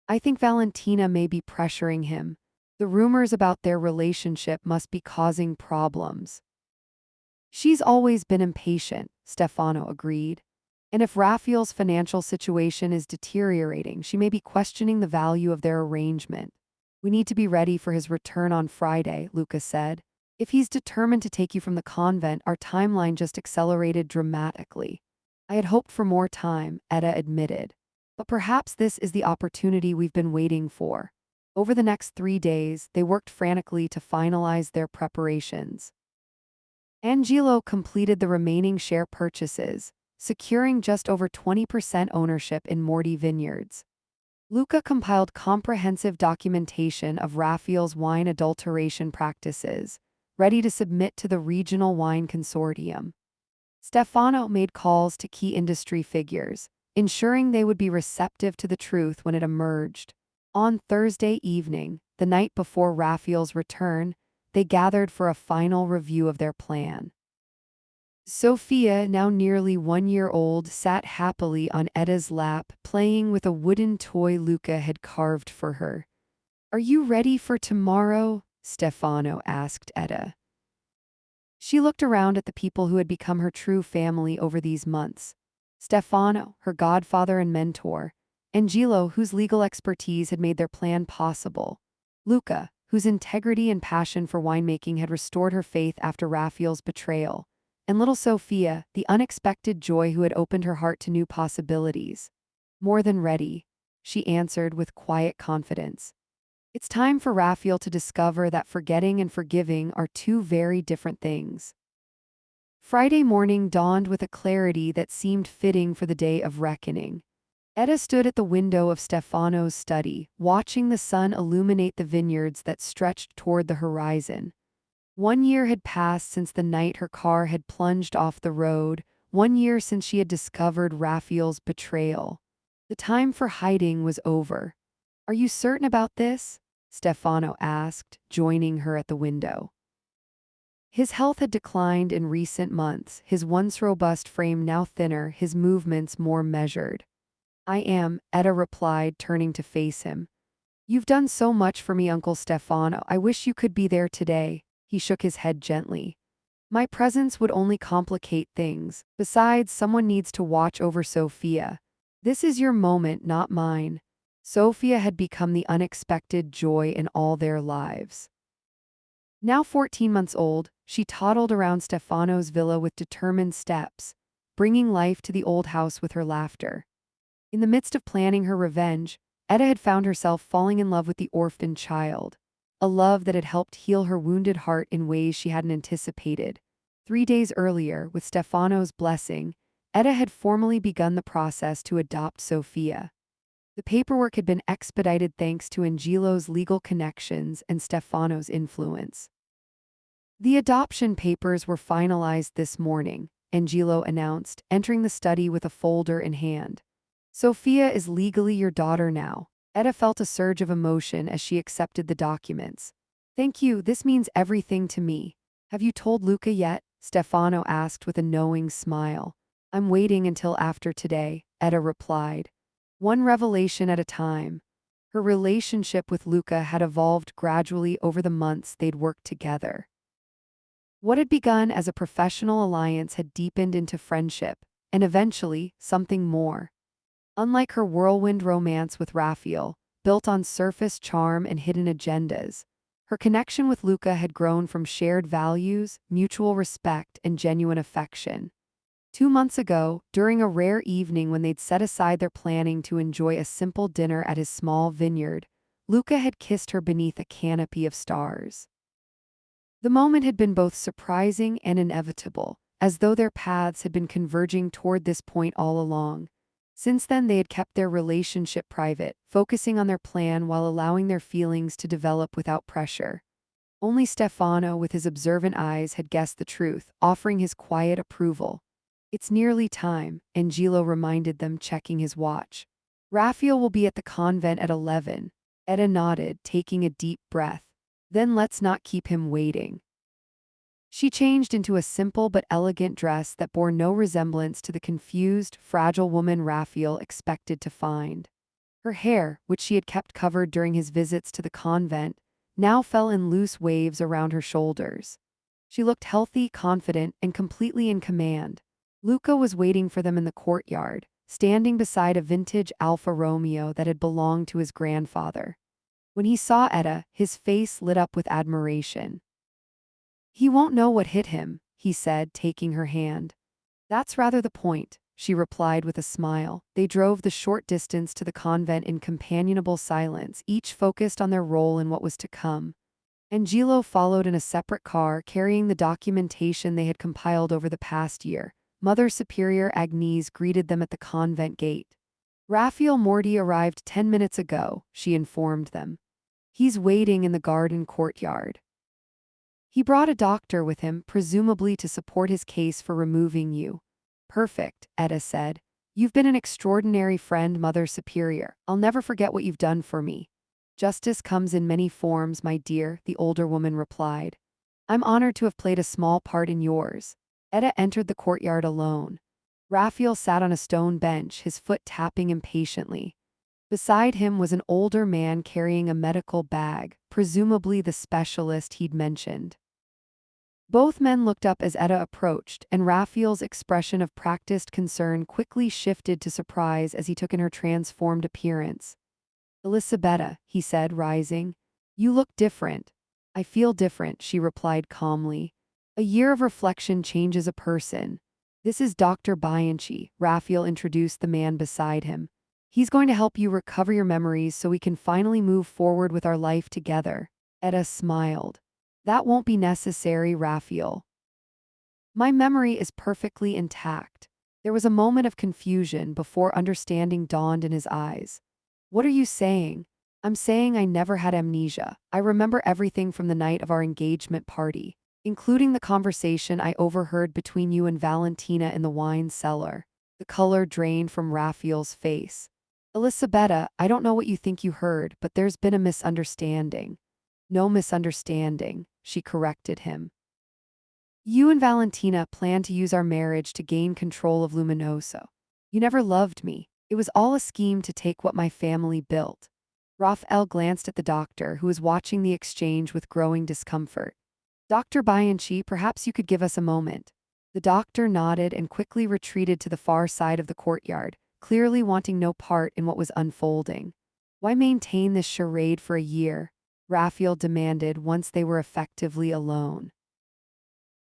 I think Valentina may be pressuring him. The rumors about their relationship must be causing problems. She's always been impatient, Stefano agreed. And if Raphael's financial situation is deteriorating, she may be questioning the value of their arrangement. We need to be ready for his return on Friday, Luca said. If he's determined to take you from the convent, our timeline just accelerated dramatically. I had hoped for more time, Etta admitted. But perhaps this is the opportunity we've been waiting for. Over the next 3 days, they worked frantically to finalize their preparations. Angelo completed the remaining share purchases, securing just over 20% ownership in Morty Vineyards. Luca compiled comprehensive documentation of Raphael's wine adulteration practices, ready to submit to the Regional Wine Consortium. Stefano made calls to key industry figures, ensuring they would be receptive to the truth when it emerged. On Thursday evening, the night before Raphael's return, they gathered for a final review of their plan. Sophia, now nearly 1 year old, sat happily on Etta's lap, playing with a wooden toy Luca had carved for her. Are you ready for tomorrow? Stefano asked Etta. She looked around at the people who had become her true family over these months. Stefano, her godfather and mentor. Angelo, whose legal expertise had made their plan possible. Luca, whose integrity and passion for winemaking had restored her faith after Raphael's betrayal, and little Sophia, the unexpected joy who had opened her heart to new possibilities. More than ready, she answered with quiet confidence. It's time for Raphael to discover that forgetting and forgiving are two very different things. Friday morning dawned with a clarity that seemed fitting for the day of reckoning. Etta stood at the window of Stefano's study, watching the sun illuminate the vineyards that stretched toward the horizon. 1 year had passed since the night her car had plunged off the road, 1 year since she had discovered Raphael's betrayal. The time for hiding was over. "Are you certain about this?" Stefano asked, joining her at the window. His health had declined in recent months, his once robust frame now thinner, his movements more measured. "I am," Etta replied, turning to face him. "You've done so much for me, Uncle Stefano. I wish you could be there today." He shook his head gently. "My presence would only complicate things. Besides, someone needs to watch over Sophia. This is your moment, not mine." Sophia had become the unexpected joy in all their lives. Now 14 months old, she toddled around Stefano's villa with determined steps, bringing life to the old house with her laughter. In the midst of planning her revenge, Etta had found herself falling in love with the orphaned child, a love that had helped heal her wounded heart in ways she hadn't anticipated. 3 days earlier, with Stefano's blessing, Etta had formally begun the process to adopt Sophia. The paperwork had been expedited thanks to Angelo's legal connections and Stefano's influence. The adoption papers were finalized this morning, Angelo announced, entering the study with a folder in hand. "Sophia is legally your daughter now." Etta felt a surge of emotion as she accepted the documents. "Thank you, this means everything to me." "Have you told Luca yet?" Stefano asked with a knowing smile. "I'm waiting until after today," Etta replied. One revelation at a time. Her relationship with Luca had evolved gradually over the months they'd worked together. What had begun as a professional alliance had deepened into friendship, and eventually, something more. Unlike her whirlwind romance with Raphael, built on surface charm and hidden agendas, her connection with Luca had grown from shared values, mutual respect, and genuine affection. 2 months ago, during a rare evening when they'd set aside their planning to enjoy a simple dinner at his small vineyard, Luca had kissed her beneath a canopy of stars. The moment had been both surprising and inevitable, as though their paths had been converging toward this point all along. Since then, they had kept their relationship private, focusing on their plan while allowing their feelings to develop without pressure. Only Stefano, with his observant eyes, had guessed the truth, offering his quiet approval. "It's nearly time," Angelo reminded them, checking his watch. "Raphael will be at the convent at 11. Etta nodded, taking a deep breath. "Then let's not keep him waiting." She changed into a simple but elegant dress that bore no resemblance to the confused, fragile woman Raphael expected to find. Her hair, which she had kept covered during his visits to the convent, now fell in loose waves around her shoulders. She looked healthy, confident, and completely in command. Luca was waiting for them in the courtyard, standing beside a vintage Alfa Romeo that had belonged to his grandfather. When he saw Etta, his face lit up with admiration. "He won't know what hit him," he said, taking her hand. "That's rather the point," she replied with a smile. They drove the short distance to the convent in companionable silence, each focused on their role in what was to come. Angelo followed in a separate car, carrying the documentation they had compiled over the past year. Mother Superior Agnese greeted them at the convent gate. "Raphael Morty arrived 10 minutes ago," she informed them. "He's waiting in the garden courtyard. He brought a doctor with him, presumably to support his case for removing you." "Perfect," Etta said. "You've been an extraordinary friend, Mother Superior. I'll never forget what you've done for me." "Justice comes in many forms, my dear," the older woman replied. "I'm honored to have played a small part in yours." Etta entered the courtyard alone. Raphael sat on a stone bench, his foot tapping impatiently. Beside him was an older man carrying a medical bag, presumably the specialist he'd mentioned. Both men looked up as Etta approached, and Raphael's expression of practiced concern quickly shifted to surprise as he took in her transformed appearance. "Elisabetta," he said, rising. "You look different." "I feel different," she replied calmly. "A year of reflection changes a person." "This is Dr. Bianchi," Raphael introduced the man beside him. "He's going to help you recover your memories so we can finally move forward with our life together." Etta smiled. "That won't be necessary, Raphael. My memory is perfectly intact." There was a moment of confusion before understanding dawned in his eyes. What are you saying? I'm saying I never had amnesia. I remember everything from the night of our engagement party, including the conversation I overheard between you and Valentina in the wine cellar. The color drained from Raphael's face. Elisabetta, I don't know what you think you heard, but there's been a misunderstanding. No misunderstanding, she corrected him. You and Valentina planned to use our marriage to gain control of Luminoso. You never loved me. It was all a scheme to take what my family built. Raphael glanced at the doctor, who was watching the exchange with growing discomfort. Dr. Bianchi, perhaps you could give us a moment. The doctor nodded and quickly retreated to the far side of the courtyard, clearly wanting no part in what was unfolding. Why maintain this charade for a year? Raphael demanded once they were effectively alone.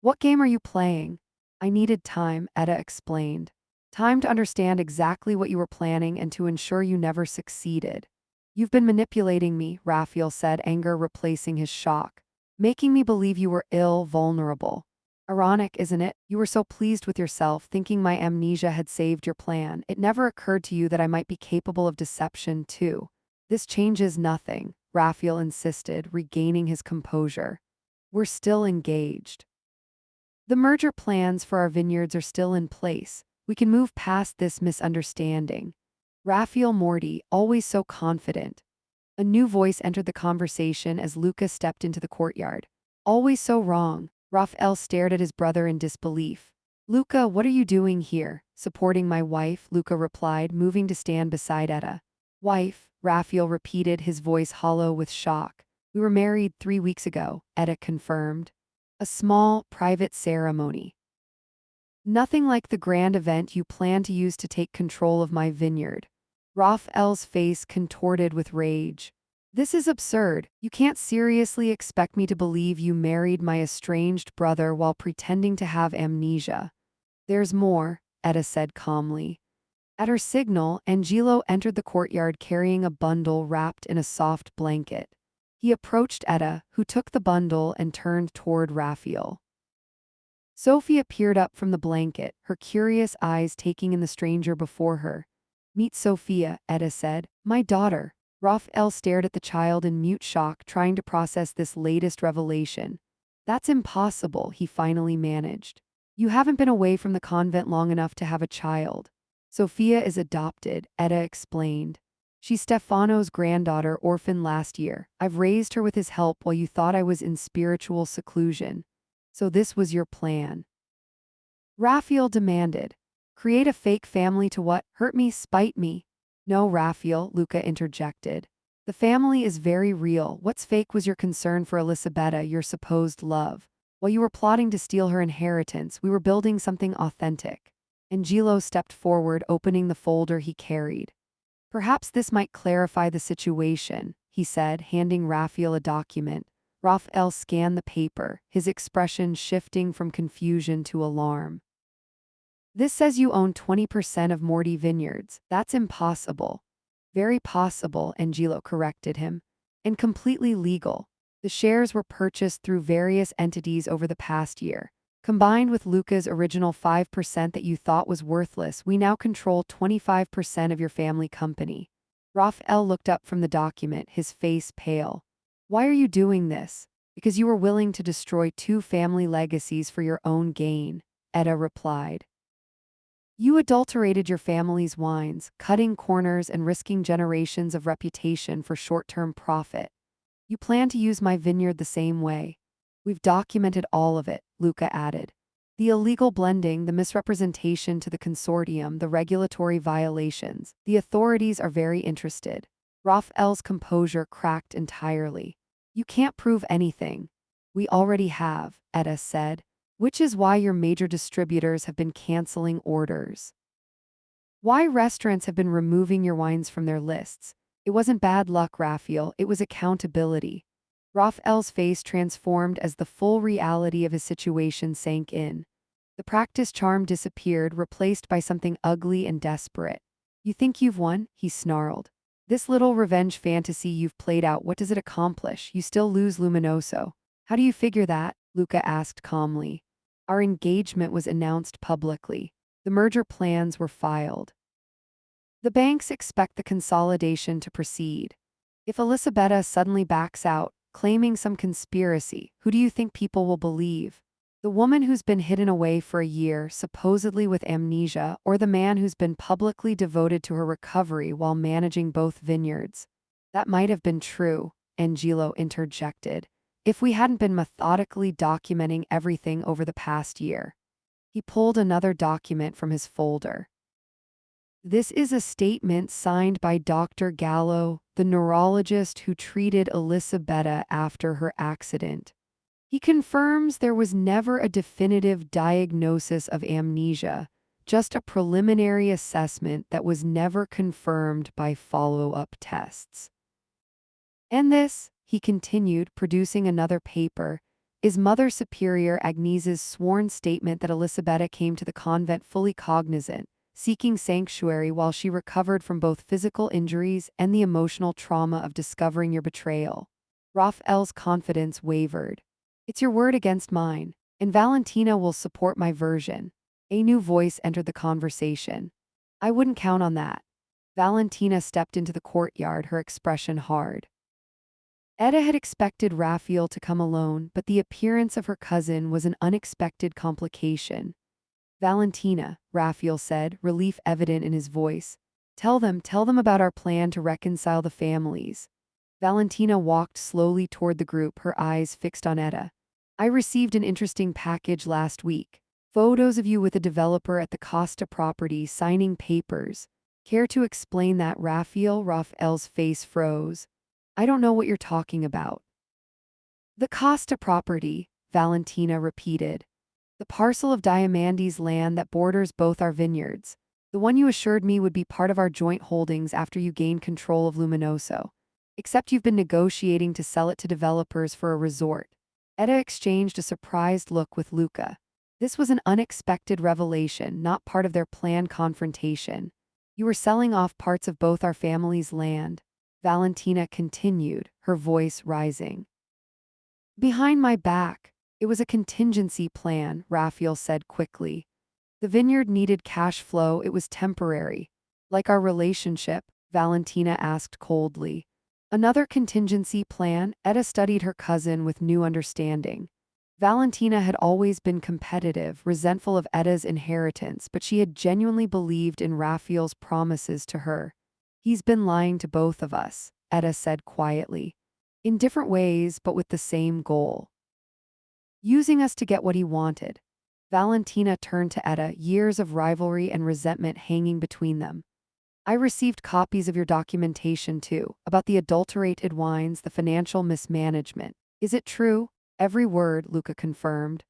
What game are you playing? I needed time, Etta explained. Time to understand exactly what you were planning and to ensure you never succeeded. You've been manipulating me, Raphael said, anger replacing his shock. Making me believe you were vulnerable. Ironic, isn't it? You were so pleased with yourself, thinking my amnesia had saved your plan. It never occurred to you that I might be capable of deception, too. This changes nothing, Raphael insisted, regaining his composure. We're still engaged. The merger plans for our vineyards are still in place. We can move past this misunderstanding. Raphael Morty, always so confident. A new voice entered the conversation as Luca stepped into the courtyard. Always so wrong. Raphael stared at his brother in disbelief. Luca, what are you doing here? Supporting my wife, Luca replied, moving to stand beside Etta. Wife, Raphael repeated, his voice hollow with shock. We were married 3 weeks ago, Etta confirmed. A small, private ceremony. Nothing like the grand event you plan to use to take control of my vineyard. Raphael's face contorted with rage. This is absurd. You can't seriously expect me to believe you married my estranged brother while pretending to have amnesia. There's more, Etta said calmly. At her signal, Angelo entered the courtyard carrying a bundle wrapped in a soft blanket. He approached Etta, who took the bundle and turned toward Raphael. Sophia peered up from the blanket, her curious eyes taking in the stranger before her. Meet Sophia, Etta said. My daughter. Raphael stared at the child in mute shock, trying to process this latest revelation. That's impossible, he finally managed. You haven't been away from the convent long enough to have a child. Sophia is adopted, Etta explained. She's Stefano's granddaughter, orphaned last year. I've raised her with his help while you thought I was in spiritual seclusion. So this was your plan. Raphael demanded. Create a fake family to what? Hurt me, spite me? No, Raphael, Luca interjected. The family is very real. What's fake was your concern for Elisabetta, your supposed love. While you were plotting to steal her inheritance, we were building something authentic. Angelo stepped forward, opening the folder he carried. Perhaps this might clarify the situation, he said, handing Raphael a document. Raphael scanned the paper, his expression shifting from confusion to alarm. This says you own 20% of Morty Vineyards. That's impossible. Very possible, Angelo corrected him. And completely legal. The shares were purchased through various entities over the past year. Combined with Luca's original 5% that you thought was worthless, we now control 25% of your family company. Raphael looked up from the document, his face pale. Why are you doing this? Because you were willing to destroy 2 family legacies for your own gain, Etta replied. You adulterated your family's wines, cutting corners and risking generations of reputation for short-term profit. You plan to use my vineyard the same way. We've documented all of it, Luca added. The illegal blending, the misrepresentation to the consortium, the regulatory violations. The authorities are very interested. Raphael's composure cracked entirely. You can't prove anything. We already have, Etta said. Which is why your major distributors have been canceling orders. Why restaurants have been removing your wines from their lists. It wasn't bad luck, Raphael, it was accountability. Raphael's face transformed as the full reality of his situation sank in. The practiced charm disappeared, replaced by something ugly and desperate. You think you've won? He snarled. This little revenge fantasy you've played out, what does it accomplish? You still lose Luminoso. How do you figure that? Luca asked calmly. Our engagement was announced publicly. The merger plans were filed. The banks expect the consolidation to proceed. If Elisabetta suddenly backs out, claiming some conspiracy, who do you think people will believe? The woman who's been hidden away for a year, supposedly with amnesia, or the man who's been publicly devoted to her recovery while managing both vineyards? That might have been true, Angelo interjected, if we hadn't been methodically documenting everything over the past year. He pulled another document from his folder. This is a statement signed by Dr. Gallo, the neurologist who treated Elisabetta after her accident. He confirms there was never a definitive diagnosis of amnesia, just a preliminary assessment that was never confirmed by follow-up tests. And this, he continued, producing another paper, is Mother Superior Agnes's sworn statement that Elisabetta came to the convent fully cognizant, seeking sanctuary while she recovered from both physical injuries and the emotional trauma of discovering your betrayal. Raphael's confidence wavered. It's your word against mine, and Valentina will support my version. A new voice entered the conversation. I wouldn't count on that. Valentina stepped into the courtyard, her expression hard. Etta had expected Raphael to come alone, but the appearance of her cousin was an unexpected complication. Valentina, Raphael said, relief evident in his voice. Tell them about our plan to reconcile the families. Valentina walked slowly toward the group, her eyes fixed on Etta. I received an interesting package last week. Photos of you with a developer at the Costa property signing papers. Care to explain that, Raphael? Raphael's face froze. I don't know what you're talking about. The Costa property, Valentina repeated. The parcel of Diamandi's land that borders both our vineyards. The one you assured me would be part of our joint holdings after you gained control of Luminoso. Except you've been negotiating to sell it to developers for a resort. Etta exchanged a surprised look with Luca. This was an unexpected revelation, not part of their planned confrontation. You were selling off parts of both our family's land. Valentina continued, her voice rising. Behind my back. It was a contingency plan, Raphael said quickly. The vineyard needed cash flow, it was temporary. Like our relationship, Valentina asked coldly. Another contingency plan, Etta studied her cousin with new understanding. Valentina had always been competitive, resentful of Etta's inheritance, but she had genuinely believed in Raphael's promises to her. He's been lying to both of us, Etta said quietly. In different ways, but with the same goal. Using us to get what he wanted. Valentina turned to Etta, years of rivalry and resentment hanging between them. I received copies of your documentation too, about the adulterated wines, the financial mismanagement. Is it true? Every word, Luca confirmed.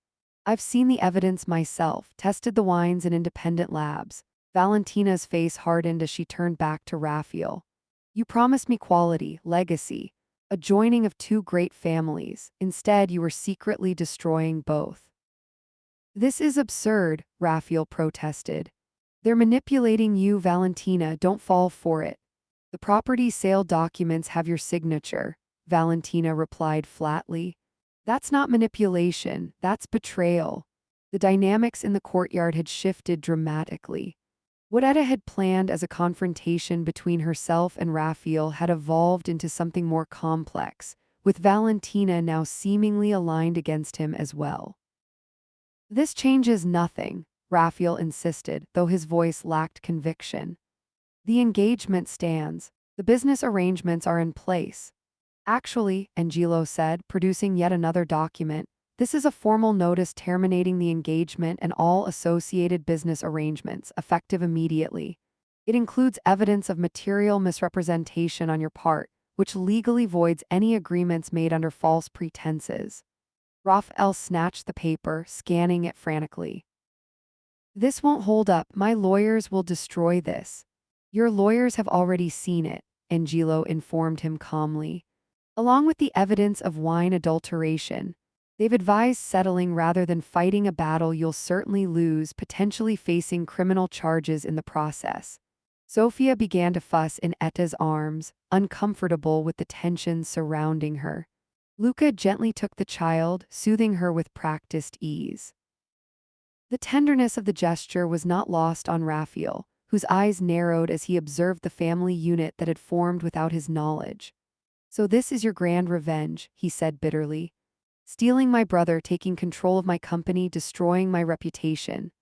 I've seen the evidence myself, tested the wines in independent labs. Valentina's face hardened as she turned back to Raphael. You promised me quality, legacy. A joining of two great families. Instead, you were secretly destroying both. This is absurd, Raphael protested. They're manipulating you, Valentina, don't fall for it. The property sale documents have your signature, Valentina replied flatly. That's not manipulation, that's betrayal. The dynamics in the courtyard had shifted dramatically. What Etta had planned as a confrontation between herself and Raphael had evolved into something more complex, with Valentina now seemingly aligned against him as well. This changes nothing, Raphael insisted, though his voice lacked conviction. The engagement stands. The business arrangements are in place. Actually, Angelo said, producing yet another document, this is a formal notice terminating the engagement and all associated business arrangements, effective immediately. It includes evidence of material misrepresentation on your part, which legally voids any agreements made under false pretenses. Raphael snatched the paper, scanning it frantically. This won't hold up, my lawyers will destroy this. Your lawyers have already seen it, Angelo informed him calmly. Along with the evidence of wine adulteration, they've advised settling rather than fighting a battle you'll certainly lose, potentially facing criminal charges in the process. Sofia began to fuss in Etta's arms, uncomfortable with the tension surrounding her. Luca gently took the child, soothing her with practiced ease. The tenderness of the gesture was not lost on Raphael, whose eyes narrowed as he observed the family unit that had formed without his knowledge. "So this is your grand revenge," he said bitterly. "Stealing my brother, taking control of my company, destroying my reputation."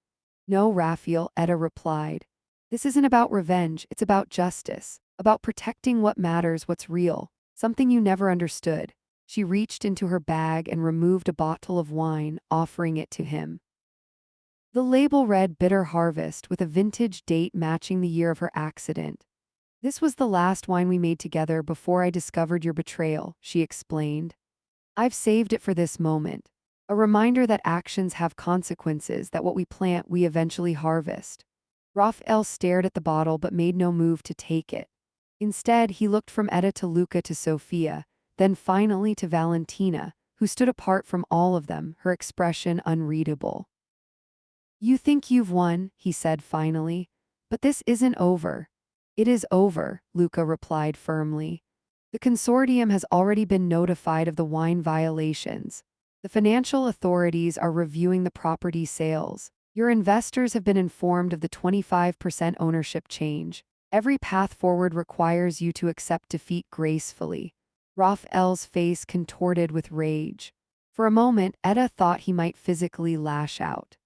"No, Raphael," Etta replied. "This isn't about revenge, it's about justice, about protecting what matters, what's real, something you never understood." She reached into her bag and removed a bottle of wine, offering it to him. The label read Bitter Harvest with a vintage date matching the year of her accident. "This was the last wine we made together before I discovered your betrayal," she explained. "I've saved it for this moment. A reminder that actions have consequences, that what we plant we eventually harvest." Raphael stared at the bottle but made no move to take it. Instead, he looked from Etta to Luca to Sophia, then finally to Valentina, who stood apart from all of them, her expression unreadable. "You think you've won," he said finally, "but this isn't over." "It is over," Luca replied firmly. "The consortium has already been notified of the wine violations. The financial authorities are reviewing the property sales. Your investors have been informed of the 25% ownership change. Every path forward requires you to accept defeat gracefully." Raphael's face contorted with rage. For a moment, Etta thought he might physically lash out.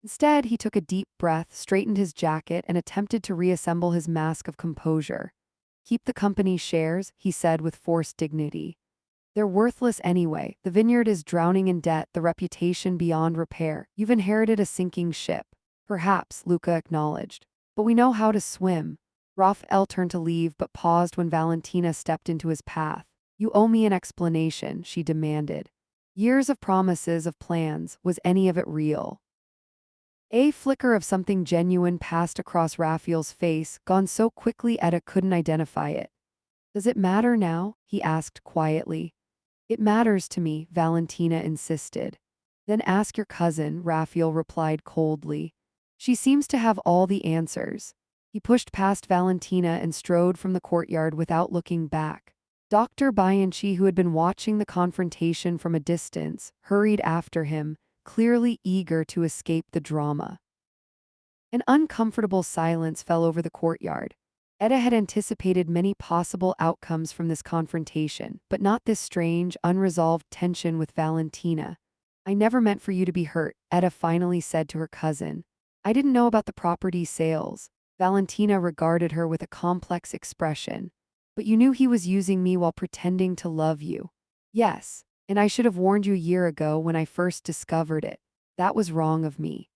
Instead, he took a deep breath, straightened his jacket, and attempted to reassemble his mask of composure. "Keep the company's shares," he said with forced dignity. "They're worthless anyway. The vineyard is drowning in debt, the reputation beyond repair. You've inherited a sinking ship." "Perhaps," Luca acknowledged. "But we know how to swim." Raphael turned to leave but paused when Valentina stepped into his path. "You owe me an explanation," she demanded. "Years of promises, of plans, was any of it real?" A flicker of something genuine passed across Raphael's face, gone so quickly Etta couldn't identify it. "Does it matter now?" he asked quietly. "It matters to me," Valentina insisted. "Then ask your cousin," Raphael replied coldly. "She seems to have all the answers." He pushed past Valentina and strode from the courtyard without looking back. Dr. Bianchi, who had been watching the confrontation from a distance, hurried after him, clearly eager to escape the drama. An uncomfortable silence fell over the courtyard. Etta had anticipated many possible outcomes from this confrontation, but not this strange, unresolved tension with Valentina. "I never meant for you to be hurt," Etta finally said to her cousin. "I didn't know about the property sales." Valentina regarded her with a complex expression. "But you knew he was using me while pretending to love you." "Yes. And I should have warned you a year ago when I first discovered it. That was wrong of me."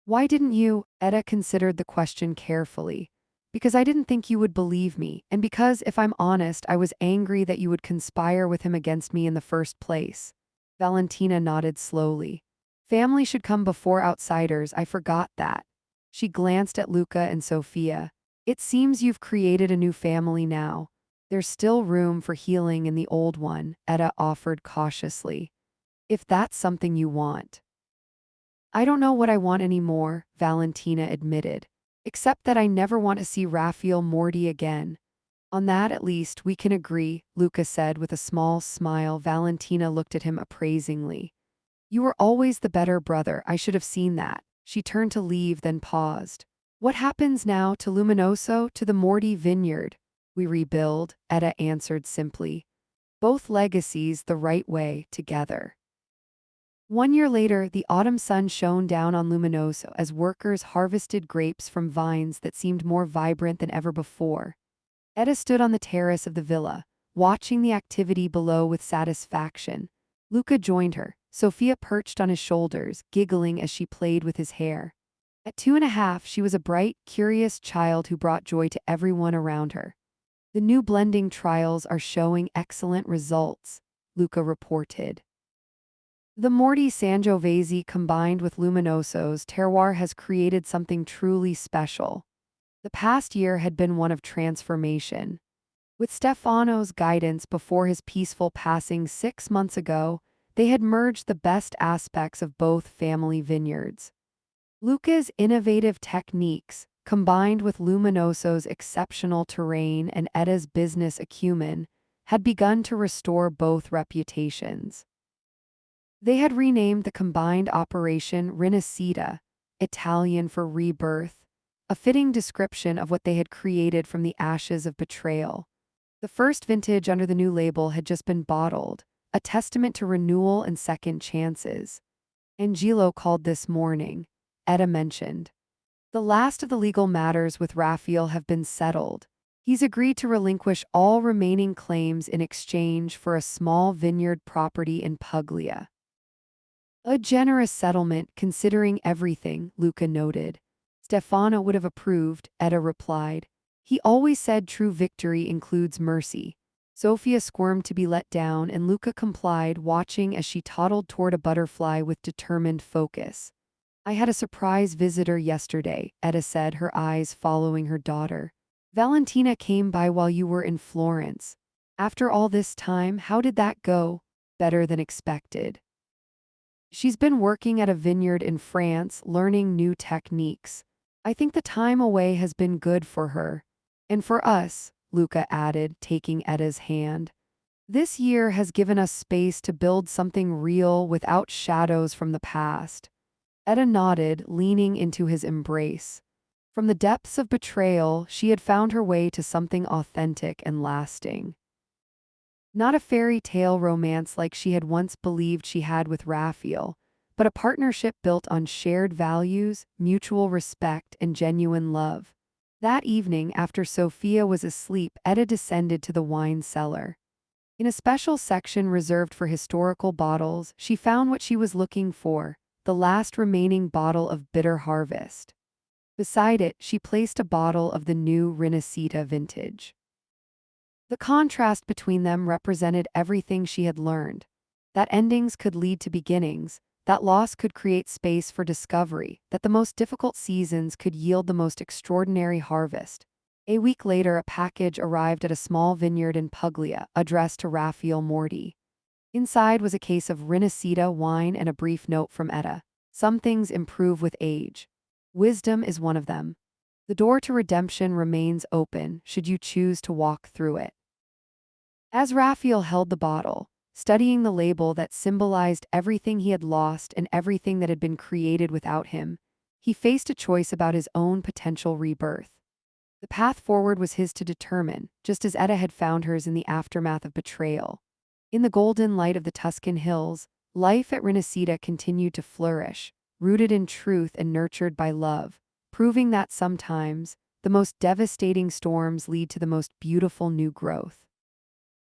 "Why didn't you?" Etta considered the question carefully. "Because I didn't think you would believe me, and because, if I'm honest, I was angry that you would conspire with him against me in the first place." Valentina nodded slowly. "Family should come before outsiders, I forgot that." She glanced at Luca and Sophia. "It seems you've created a new family now." "There's still room for healing in the old one," Etta offered cautiously. "If that's something you want." "I don't know what I want anymore," Valentina admitted. "Except that I never want to see Raphael Morty again." "On that at least we can agree," Luca said with a small smile. Valentina looked at him appraisingly. "You were always the better brother, I should have seen that." She turned to leave, then paused. "What happens now to Luminoso, to the Morty Vineyard?" "We rebuild," Etta answered simply. "Both legacies the right way, together." 1 year later, the autumn sun shone down on Luminoso as workers harvested grapes from vines that seemed more vibrant than ever before. Etta stood on the terrace of the villa, watching the activity below with satisfaction. Luca joined her, Sophia perched on his shoulders, giggling as she played with his hair. At 2.5, she was a bright, curious child who brought joy to everyone around her. "The new blending trials are showing excellent results," Luca reported. "The Morty Sangiovese combined with Luminoso's terroir has created something truly special." The past year had been one of transformation. With Stefano's guidance before his peaceful passing 6 months ago, they had merged the best aspects of both family vineyards. Luca's innovative techniques, combined with Luminoso's exceptional terrain and Etta's business acumen, had begun to restore both reputations. They had renamed the combined operation Rinascita, Italian for rebirth, a fitting description of what they had created from the ashes of betrayal. The first vintage under the new label had just been bottled, a testament to renewal and second chances. Angelo called this morning, Etta mentioned. The last of the legal matters with Raphael have been settled. He's agreed to relinquish all remaining claims in exchange for a small vineyard property in Puglia. A generous settlement considering everything, Luca noted. Stefano would have approved, Etta replied. He always said true victory includes mercy. Sophia squirmed to be let down and Luca complied, watching as she toddled toward a butterfly with determined focus. I had a surprise visitor yesterday, Etta said, her eyes following her daughter. Valentina came by while you were in Florence. After all this time, how did that go? Better than expected. She's been working at a vineyard in France, learning new techniques. I think the time away has been good for her. And for us, Luca added, taking Etta's hand. This year has given us space to build something real without shadows from the past. Etta nodded, leaning into his embrace. From the depths of betrayal, she had found her way to something authentic and lasting. Not a fairy tale romance like she had once believed she had with Raphael, but a partnership built on shared values, mutual respect, and genuine love. That evening, after Sophia was asleep, Etta descended to the wine cellar. In a special section reserved for historical bottles, she found what she was looking for, the last remaining bottle of Bitter Harvest. Beside it, she placed a bottle of the new Rinascita vintage. The contrast between them represented everything she had learned. That endings could lead to beginnings, that loss could create space for discovery, that the most difficult seasons could yield the most extraordinary harvest. A week later, a package arrived at a small vineyard in Puglia, addressed to Raphael Morti. Inside was a case of Rinascita wine and a brief note from Etta. Some things improve with age. Wisdom is one of them. The door to redemption remains open, should you choose to walk through it. As Raphael held the bottle, studying the label that symbolized everything he had lost and everything that had been created without him, he faced a choice about his own potential rebirth. The path forward was his to determine, just as Etta had found hers in the aftermath of betrayal. In the golden light of the Tuscan hills, life at Rinascita continued to flourish, rooted in truth and nurtured by love, proving that sometimes, the most devastating storms lead to the most beautiful new growth.